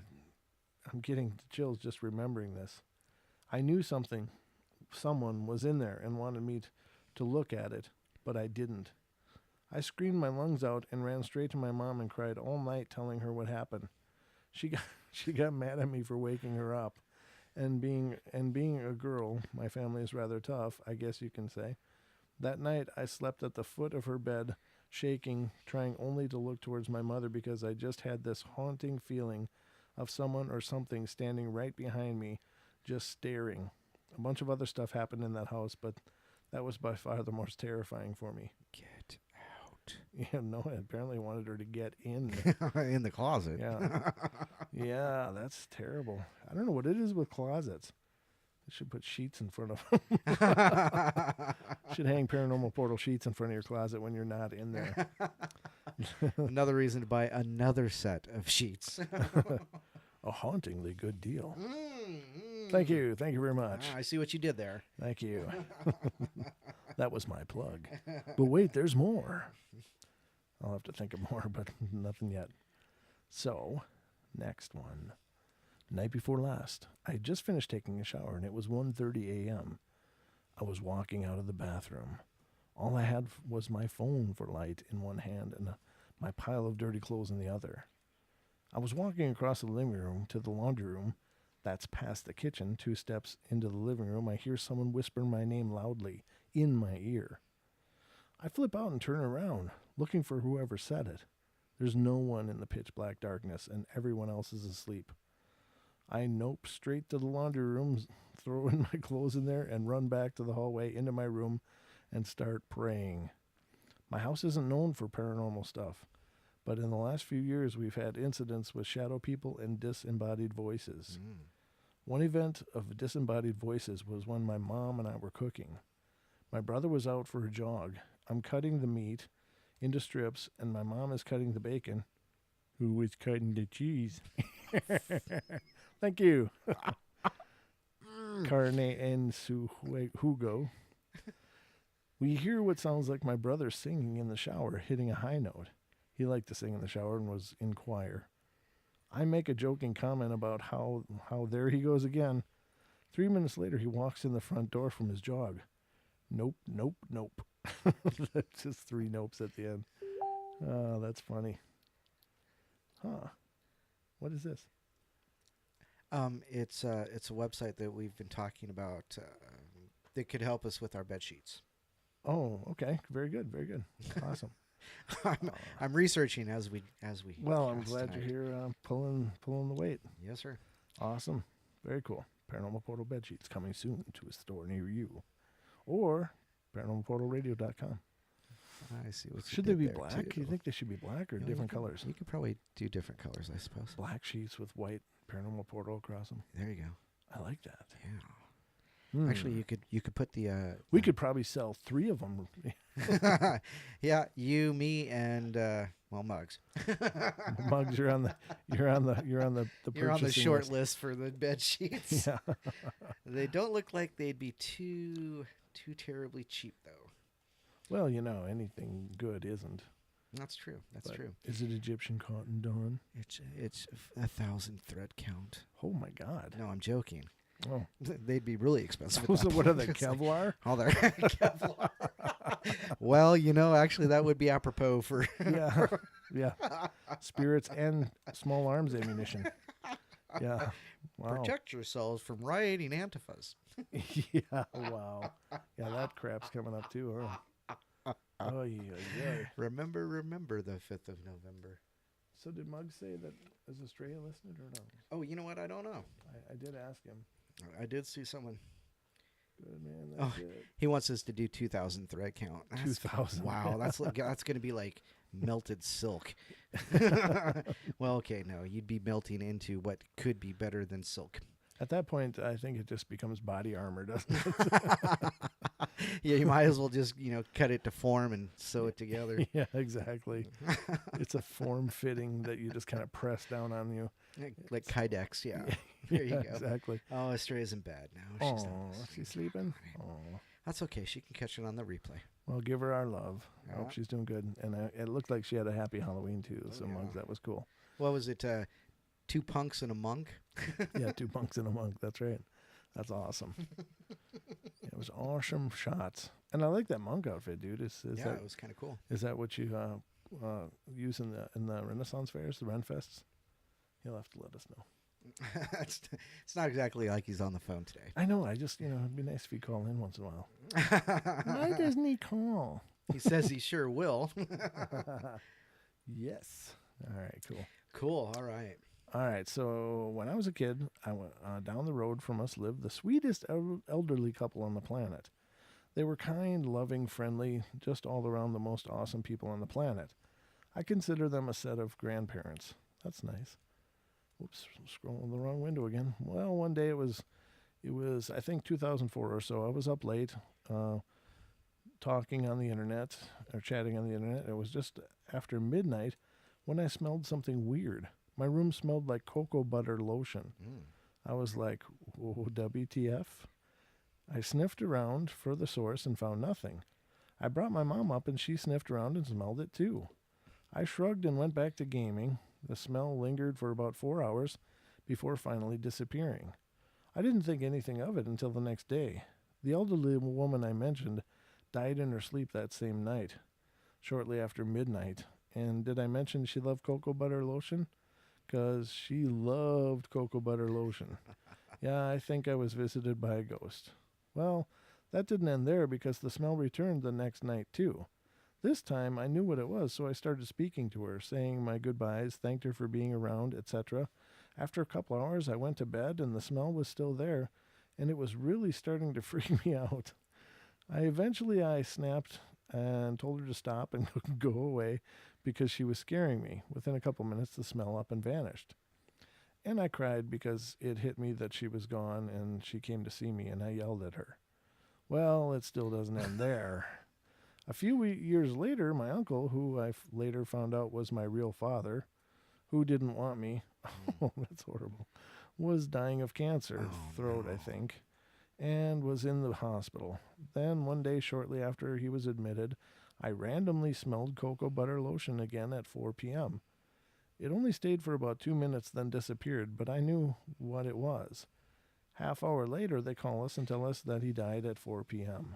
I'm getting chills just remembering this. I knew someone was in there and wanted me to look at it, but I didn't. I screamed my lungs out and ran straight to my mom and cried all night telling her what happened. She got mad at me for waking her up. And being a girl, my family is rather tough, I guess you can say. That night, I slept at the foot of her bed, shaking, trying only to look towards my mother because I just had this haunting feeling of someone or something standing right behind me, just staring. A bunch of other stuff happened in that house, but that was by far the most terrifying for me. Get out. Yeah, no, I apparently wanted her to get in. In the closet. Yeah. Yeah, that's terrible. I don't know what it is with closets. They should put sheets in front of them. Should hang Paranormal Portal sheets in front of your closet when you're not in there. Another reason to buy another set of sheets. A hauntingly good deal. Thank you. Thank you very much. I see what you did there. Thank you. That was my plug. But wait, there's more. I'll have to think of more, but nothing yet. So, next one. Night before last, I had just finished taking a shower, and it was 1:30 a.m. I was walking out of the bathroom. All I had was my phone for light in one hand and my pile of dirty clothes in the other. I was walking across the living room to the laundry room. That's past the kitchen. 2 steps into the living room, I hear someone whisper my name loudly in my ear. I flip out and turn around, looking for whoever said it. There's no one in the pitch black darkness, and everyone else is asleep. I nope straight to the laundry room, throw in my clothes in there, and run back to the hallway into my room and start praying. My house isn't known for paranormal stuff, but in the last few years we've had incidents with shadow people and disembodied voices. One event of disembodied voices was when my mom and I were cooking. My brother was out for a jog. I'm cutting the meat into strips, and my mom is cutting the bacon. Who was cutting the cheese? Thank you. Carne en su jugo. We hear what sounds like my brother singing in the shower, hitting a high note. He liked to sing in the shower and was in choir. I make a joking comment about how there he goes again. 3 minutes later, he walks in the front door from his jog. Nope, nope, nope. That's just 3 nopes at the end. Oh, that's funny. Huh. What is this? It's a website that we've been talking about that could help us with our bed sheets. Oh, okay. Very good. Very good. Awesome. I'm researching as we. Well, I'm cast glad tonight. you're here pulling the weight. Yes, sir. Awesome. Very cool. Paranormal Portal bed sheets coming soon to a store near you, or paranormalportalradio.com. I see what. Should they be black? Do you think they should be black or different colors? You could probably do different colors, I suppose. Black sheets with white Paranormal Portal across them. There you go. I like that. Yeah. Actually, you could put the. We could probably sell 3 of them. Yeah, you, me, and Muggs. Muggs, you're on the You're on the purchasing short list. list for the bed sheets. Yeah. They don't look like they'd be too terribly cheap, though. Well, anything good isn't. That's true. That's But true. Is it Egyptian cotton, Don? It's 1,000 thread count. Oh my God. No, I'm joking. Oh. They'd be really expensive. So what are they, Kevlar? Oh, they're Kevlar. Well, actually, that would be apropos for. Yeah. Yeah. Spirits and small arms ammunition. Yeah. Wow. Protect yourselves from rioting antifas. Yeah. Wow. Yeah, that crap's coming up too, huh? Oh, yeah. Remember the 5th of November. So did Muggs say that is Australia listening or no? Oh, you know what? I don't know. I did ask him. I did see someone. Good, man. That's good. He wants us to do 2,000 thread count. 2,000. Wow, that's going to be like melted silk. Well, okay, no, you'd be melting into what could be better than silk. At that point, I think it just becomes body armor, doesn't it? Yeah, you might as well just, cut it to form and sew it together. Yeah, exactly. It's a form fitting that you just kind of press down on you. Like Kydex, yeah. There you go. Exactly. Oh, Estrella's in bed now. Oh, she's sleeping? Oh. That's okay. She can catch it on the replay. Well, give her our love. I hope Yeah. she's doing good. And it looked like she had a happy Halloween, too. So, yeah. Muggs, that was cool. What was it? 2 punks and a monk? Yeah, 2 monks and a monk. That's right. That's awesome. It was awesome shots. And I like that monk outfit, dude. Is Yeah, that, it was kind of cool. is that what you use in the Renaissance fairs, the Renfests? You'll have to let us know. It's not exactly like he's on the phone today. I know. I just, it'd be nice if he called in once in a while. Why doesn't he call? He says he sure will. Yes. All right, cool. Cool. All right. All right, so when I was a kid, I went down the road from us lived the sweetest elderly couple on the planet. They were kind, loving, friendly, just all around the most awesome people on the planet. I consider them a set of grandparents. That's nice. Whoops, scrolling the wrong window again. Well, one day it was I think 2004 or so. I was up late, talking on the internet or chatting on the internet. It was just after midnight when I smelled something weird. My room smelled like cocoa butter lotion. I was like, whoa, WTF? I sniffed around for the source and found nothing. I brought my mom up and she sniffed around and smelled it too. I shrugged and went back to gaming. The smell lingered for about 4 hours before finally disappearing. I didn't think anything of it until the next day. The elderly woman I mentioned died in her sleep that same night, shortly after midnight. And did I mention she loved cocoa butter lotion? Because she loved cocoa butter lotion. Yeah, I think I was visited by a ghost. Well, that didn't end there because the smell returned the next night too. This time I knew what it was, so I started speaking to her, saying my goodbyes, thanked her for being around, etc. After a couple hours, I went to bed and the smell was still there, and it was really starting to freak me out. I snapped and told her to stop and go away because she was scaring me. Within a couple minutes, the smell up and vanished. And I cried because it hit me that she was gone and she came to see me, and I yelled at her. Well, it still doesn't end there. A few years later, my uncle, who I later found out was my real father, who didn't want me, oh, that's horrible, was dying of cancer, throat, I think, and was in the hospital. Then one day shortly after he was admitted, I randomly smelled cocoa butter lotion again at 4 p.m. It only stayed for about 2 minutes, then disappeared, but I knew what it was. Half hour later, they call us and tell us that he died at 4 p.m.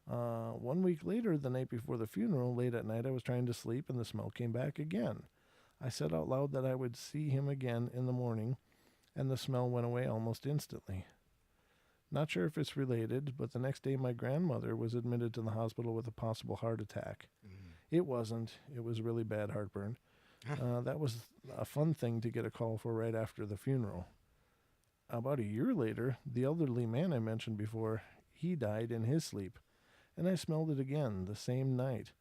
1 week later, the night before the funeral, late at night, I was trying to sleep and the smell came back again. I said out loud that I would see him again in the morning, and the smell went away almost instantly. Not sure if it's related, but the next day my grandmother was admitted to the hospital with a possible heart attack. It wasn't. It was really bad heartburn. That was a fun thing to get a call for right after the funeral. About a year later, the elderly man I mentioned before, he died in his sleep, and I smelled it again the same night.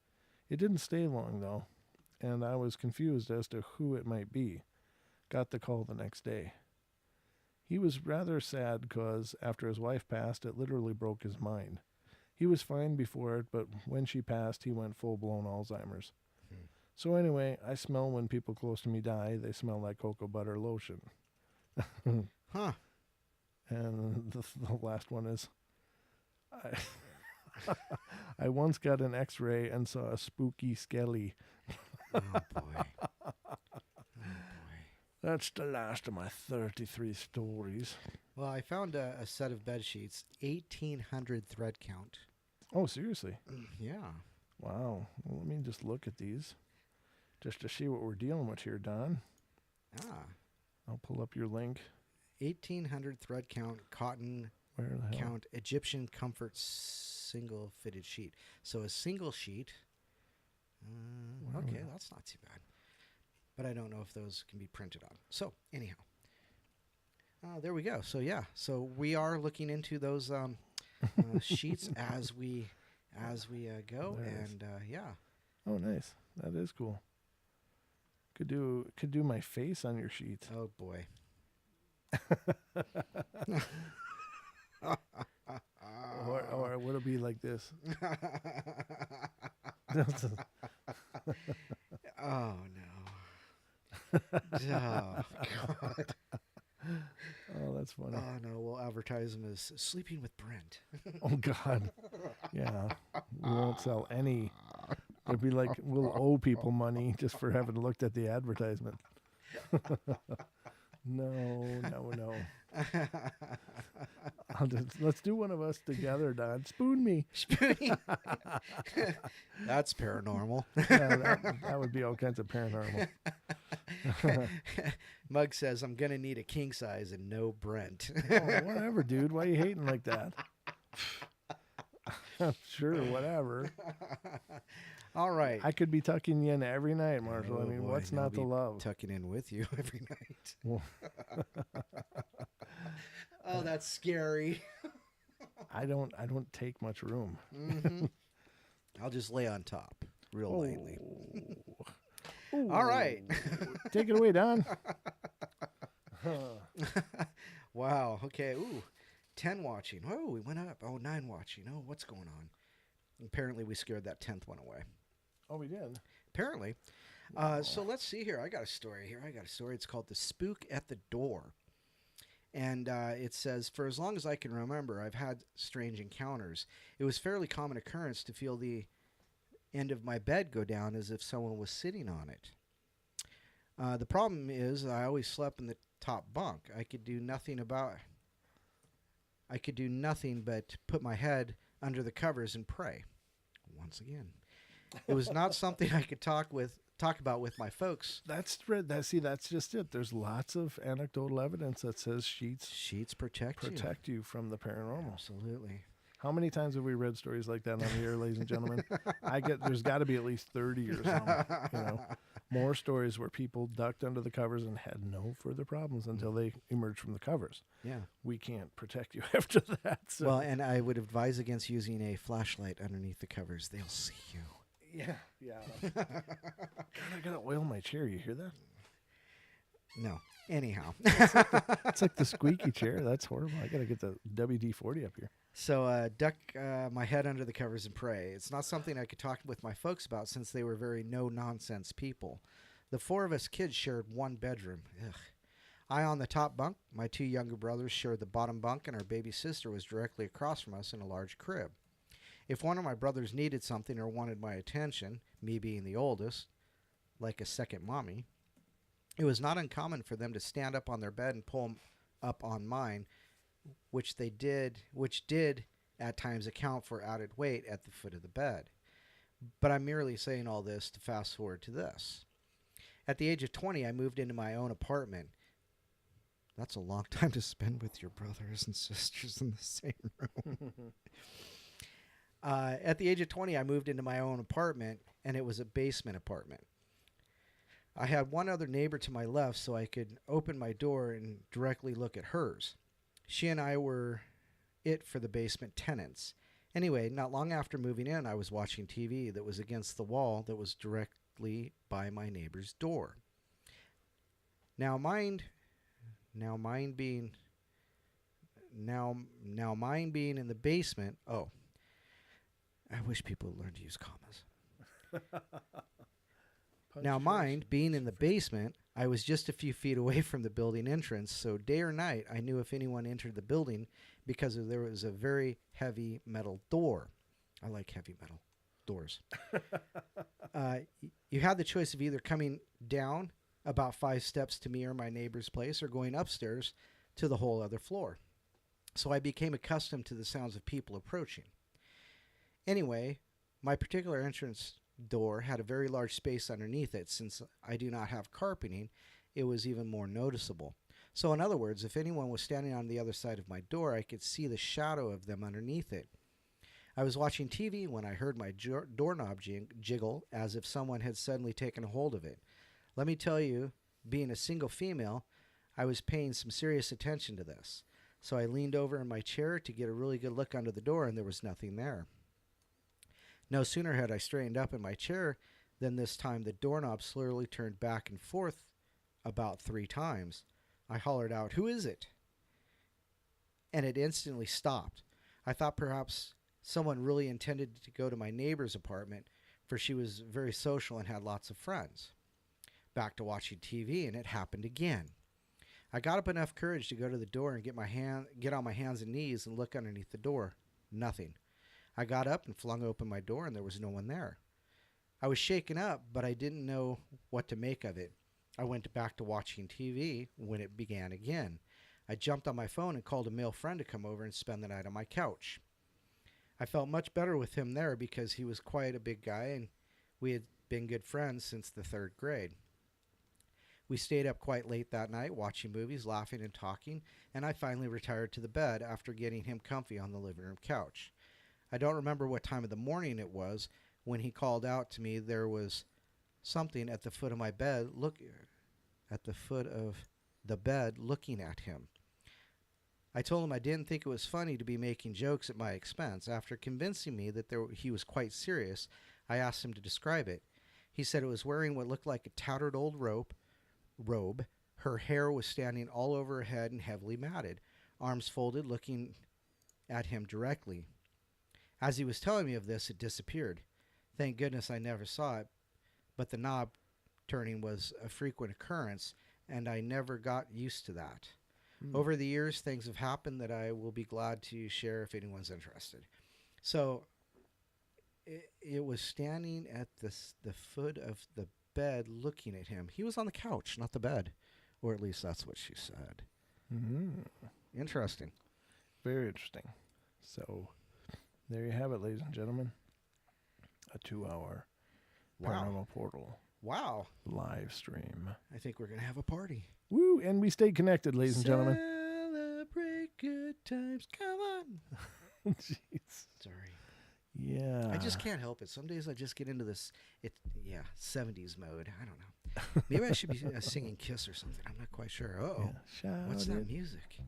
It didn't stay long, though, and I was confused as to who it might be. Got the call the next day. He was rather sad because after his wife passed, it literally broke his mind. He was fine before it, but when she passed, he went full-blown Alzheimer's. So anyway, I smell when people close to me die. They smell like cocoa butter lotion. Huh. And the last one is, I once got an x-ray and saw a spooky skelly. Oh, boy. That's the last of my 33 stories. Well, I found a set of bed sheets, 1,800 thread count. Oh, seriously? Yeah. Wow. Well, let me just look at these just to see what we're dealing with here, Don. I'll pull up your link. 1,800 thread count cotton Where the hell? count Egyptian comfort single fitted sheet. So a single sheet. Okay, that's not too bad. But I don't know if those can be printed on. So anyhow, there we go. So yeah, so we are looking into those sheets as we go, and yeah. Oh, nice. That is cool. Could do my face on your sheet. Oh boy. or would it be like this? Oh no. Oh God. Oh, that's funny. Oh no, we'll advertise them as sleeping with Brent. Oh God. Yeah. We won't sell any. It'd be like we'll owe people money just for having looked at the advertisement. No. Let's do one of us together, Don. Spoon me. That's paranormal. Yeah, that would be all kinds of paranormal. Mug says, I'm going to need a king size and no Brent. Oh, whatever, dude. Why are you hating like that? Sure, whatever. All right. I could be tucking you in every night, Marshall. Oh, I mean, boy, what's I'll not to be love? tucking in with you every night. Well, Oh, that's scary. I don't take much room. Mm-hmm. I'll just lay on top real lightly. Ooh. All right. Take it away, Don. Wow. Okay. Ooh. 10 watching. Oh, we went up. Oh, 9 watching. Oh, what's going on? Apparently, we scared that 10th one away. Oh, we did. Apparently. So let's see here. I got a story here. It's called The Spook at the Door. And it says, for as long as I can remember, I've had strange encounters. It was fairly common occurrence to feel the end of my bed go down as if someone was sitting on it. The problem is I always slept in the top bunk. I could do nothing but put my head under the covers and pray. Once again, it was not something I could talk about with my folks. That's just it. There's lots of anecdotal evidence that says sheets protect you from the paranormal. Absolutely. How many times have we read stories like that on the air, ladies and gentlemen? There's got to be at least 30 or something. More stories where people ducked under the covers and had no further problems until they emerged from the covers. Yeah. We can't protect you after that. So. Well, and I would advise against using a flashlight underneath the covers. They'll see you. Yeah. God, I gotta oil my chair. You hear that? No. Anyhow. It's like the squeaky chair. That's horrible. I gotta get the WD-40 up here. So duck my head under the covers and pray. It's not something I could talk with my folks about since they were very no-nonsense people. The 4 of us kids shared one bedroom. Ugh. I on the top bunk, my 2 younger brothers shared the bottom bunk, and our baby sister was directly across from us in a large crib. If one of my brothers needed something or wanted my attention, me being the oldest, like a second mommy, it was not uncommon for them to stand up on their bed and pull up on mine, which did at times account for added weight at the foot of the bed. But I'm merely saying all this to fast forward to this. At the age of 20, I moved into my own apartment. That's a long time to spend with your brothers and sisters in the same room. At the age of 20, I moved into my own apartment, and it was a basement apartment. I had one other neighbor to my left, so I could open my door and directly look at hers. She and I were it for the basement tenants. Anyway, not long after moving in, I was watching TV that was against the wall that was directly by my neighbor's door. Now mine being in the basement. Oh, I wish people would learn to use commas. Now mine being in the basement, I was just a few feet away from the building entrance, so day or night I knew if anyone entered the building because there was a very heavy metal door. I like heavy metal doors. You had the choice of either coming down about 5 steps to me or my neighbor's place or going upstairs to the whole other floor. So I became accustomed to the sounds of people approaching. Anyway, my particular entrance door had a very large space underneath it. Since I do not have carpeting, it was even more noticeable. So in other words, if anyone was standing on the other side of my door, I could see the shadow of them underneath it. I was watching TV when I heard my doorknob jiggle as if someone had suddenly taken a hold of it. Let me tell you, being a single female, I was paying some serious attention to this. So I leaned over in my chair to get a really good look under the door, and there was nothing there. No sooner had I straightened up in my chair than this time the doorknob slowly turned back and forth about 3 times. I hollered out, "Who is it?" And it instantly stopped. I thought perhaps someone really intended to go to my neighbor's apartment, for she was very social and had lots of friends. Back to watching TV, and it happened again. I got up enough courage to go to the door and get on my hands and knees and look underneath the door. Nothing. I got up and flung open my door, and there was no one there. I was shaken up, but I didn't know what to make of it. I went back to watching TV when it began again. I jumped on my phone and called a male friend to come over and spend the night on my couch. I felt much better with him there because he was quite a big guy, and we had been good friends since the 3rd grade. We stayed up quite late that night, watching movies, laughing and talking, and I finally retired to the bed after getting him comfy on the living room couch. I don't remember what time of the morning it was when he called out to me. There was something at the foot of my bed, at the foot of the bed looking at him. I told him I didn't think it was funny to be making jokes at my expense. After convincing me that he was quite serious, I asked him to describe it. He said it was wearing what looked like a tattered old robe. Her hair was standing all over her head and heavily matted, arms folded, looking at him directly. As he was telling me of this, it disappeared. Thank goodness I never saw it, but the knob turning was a frequent occurrence, and I never got used to that. Over the years, things have happened that I will be glad to share if anyone's interested. So it was standing at the foot of the bed looking at him. He was on the couch, not the bed. Or at least that's what she said. Mm-hmm. Interesting. Very interesting. So there you have it, ladies and gentlemen. A 2-hour Paranormal Portal live stream. I think we're going to have a party. Woo! And we stayed connected, ladies and gentlemen. Celebrate good times. Come on. Jeez. Sorry. Yeah. I just can't help it. Some days I just get into this, 70s mode. I don't know. Maybe I should be singing Kiss or something. I'm not quite sure. Uh-oh. Yeah. What's that music?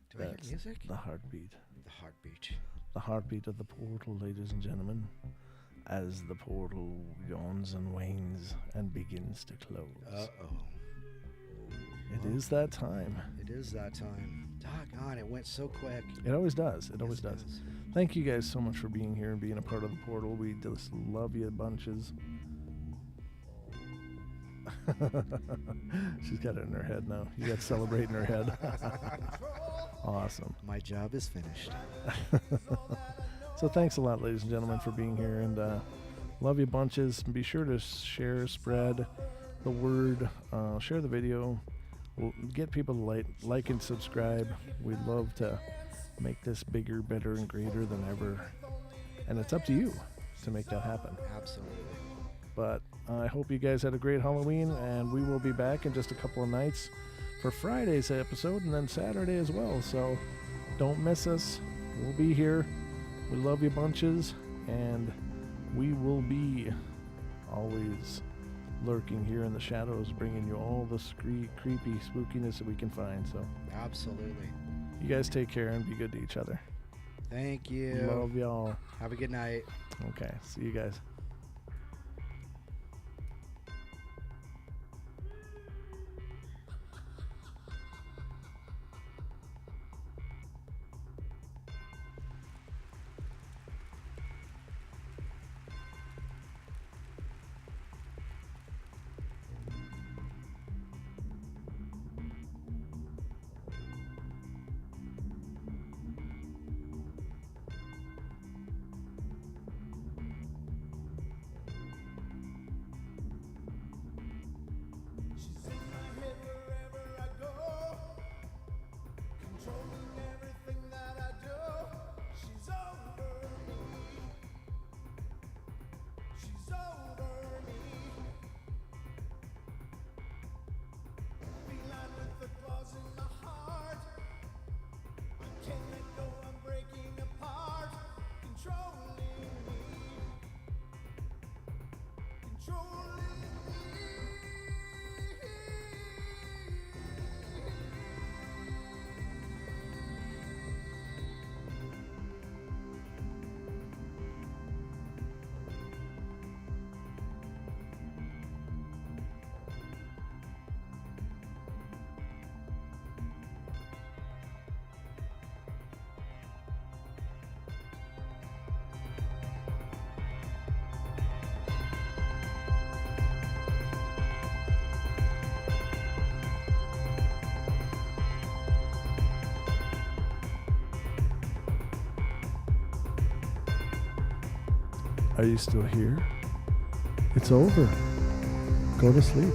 Do I hear music? The heartbeat. The heartbeat. The heartbeat of the portal, ladies and gentlemen. As the portal yawns and wanes and begins to close. Uh-oh. It is that time. It is that time. Doggone, it went so quick. It always does. It always does. Thank you guys so much for being here and being a part of the portal. We just love you bunches. She's got it in her head now. You got to celebrate in her head. Awesome. My job is finished. So thanks a lot, ladies and gentlemen, for being here, and love you bunches. Be sure to share, spread the word, share the video. We'll get people to like and subscribe. We'd love to make this bigger, better, and greater than ever. And it's up to you to make that happen. Absolutely. But I hope you guys had a great Halloween, and we will be back in just a couple of nights for Friday's episode and then Saturday as well. So don't miss us. We'll be here. We love you bunches, and we will be always lurking here in the shadows, bringing you all the creepy spookiness that we can find. So absolutely. You guys take care and be good to each other. Thank you. Love y'all. Have a good night. Okay. See you guys. Are you still here? It's over. Go to sleep.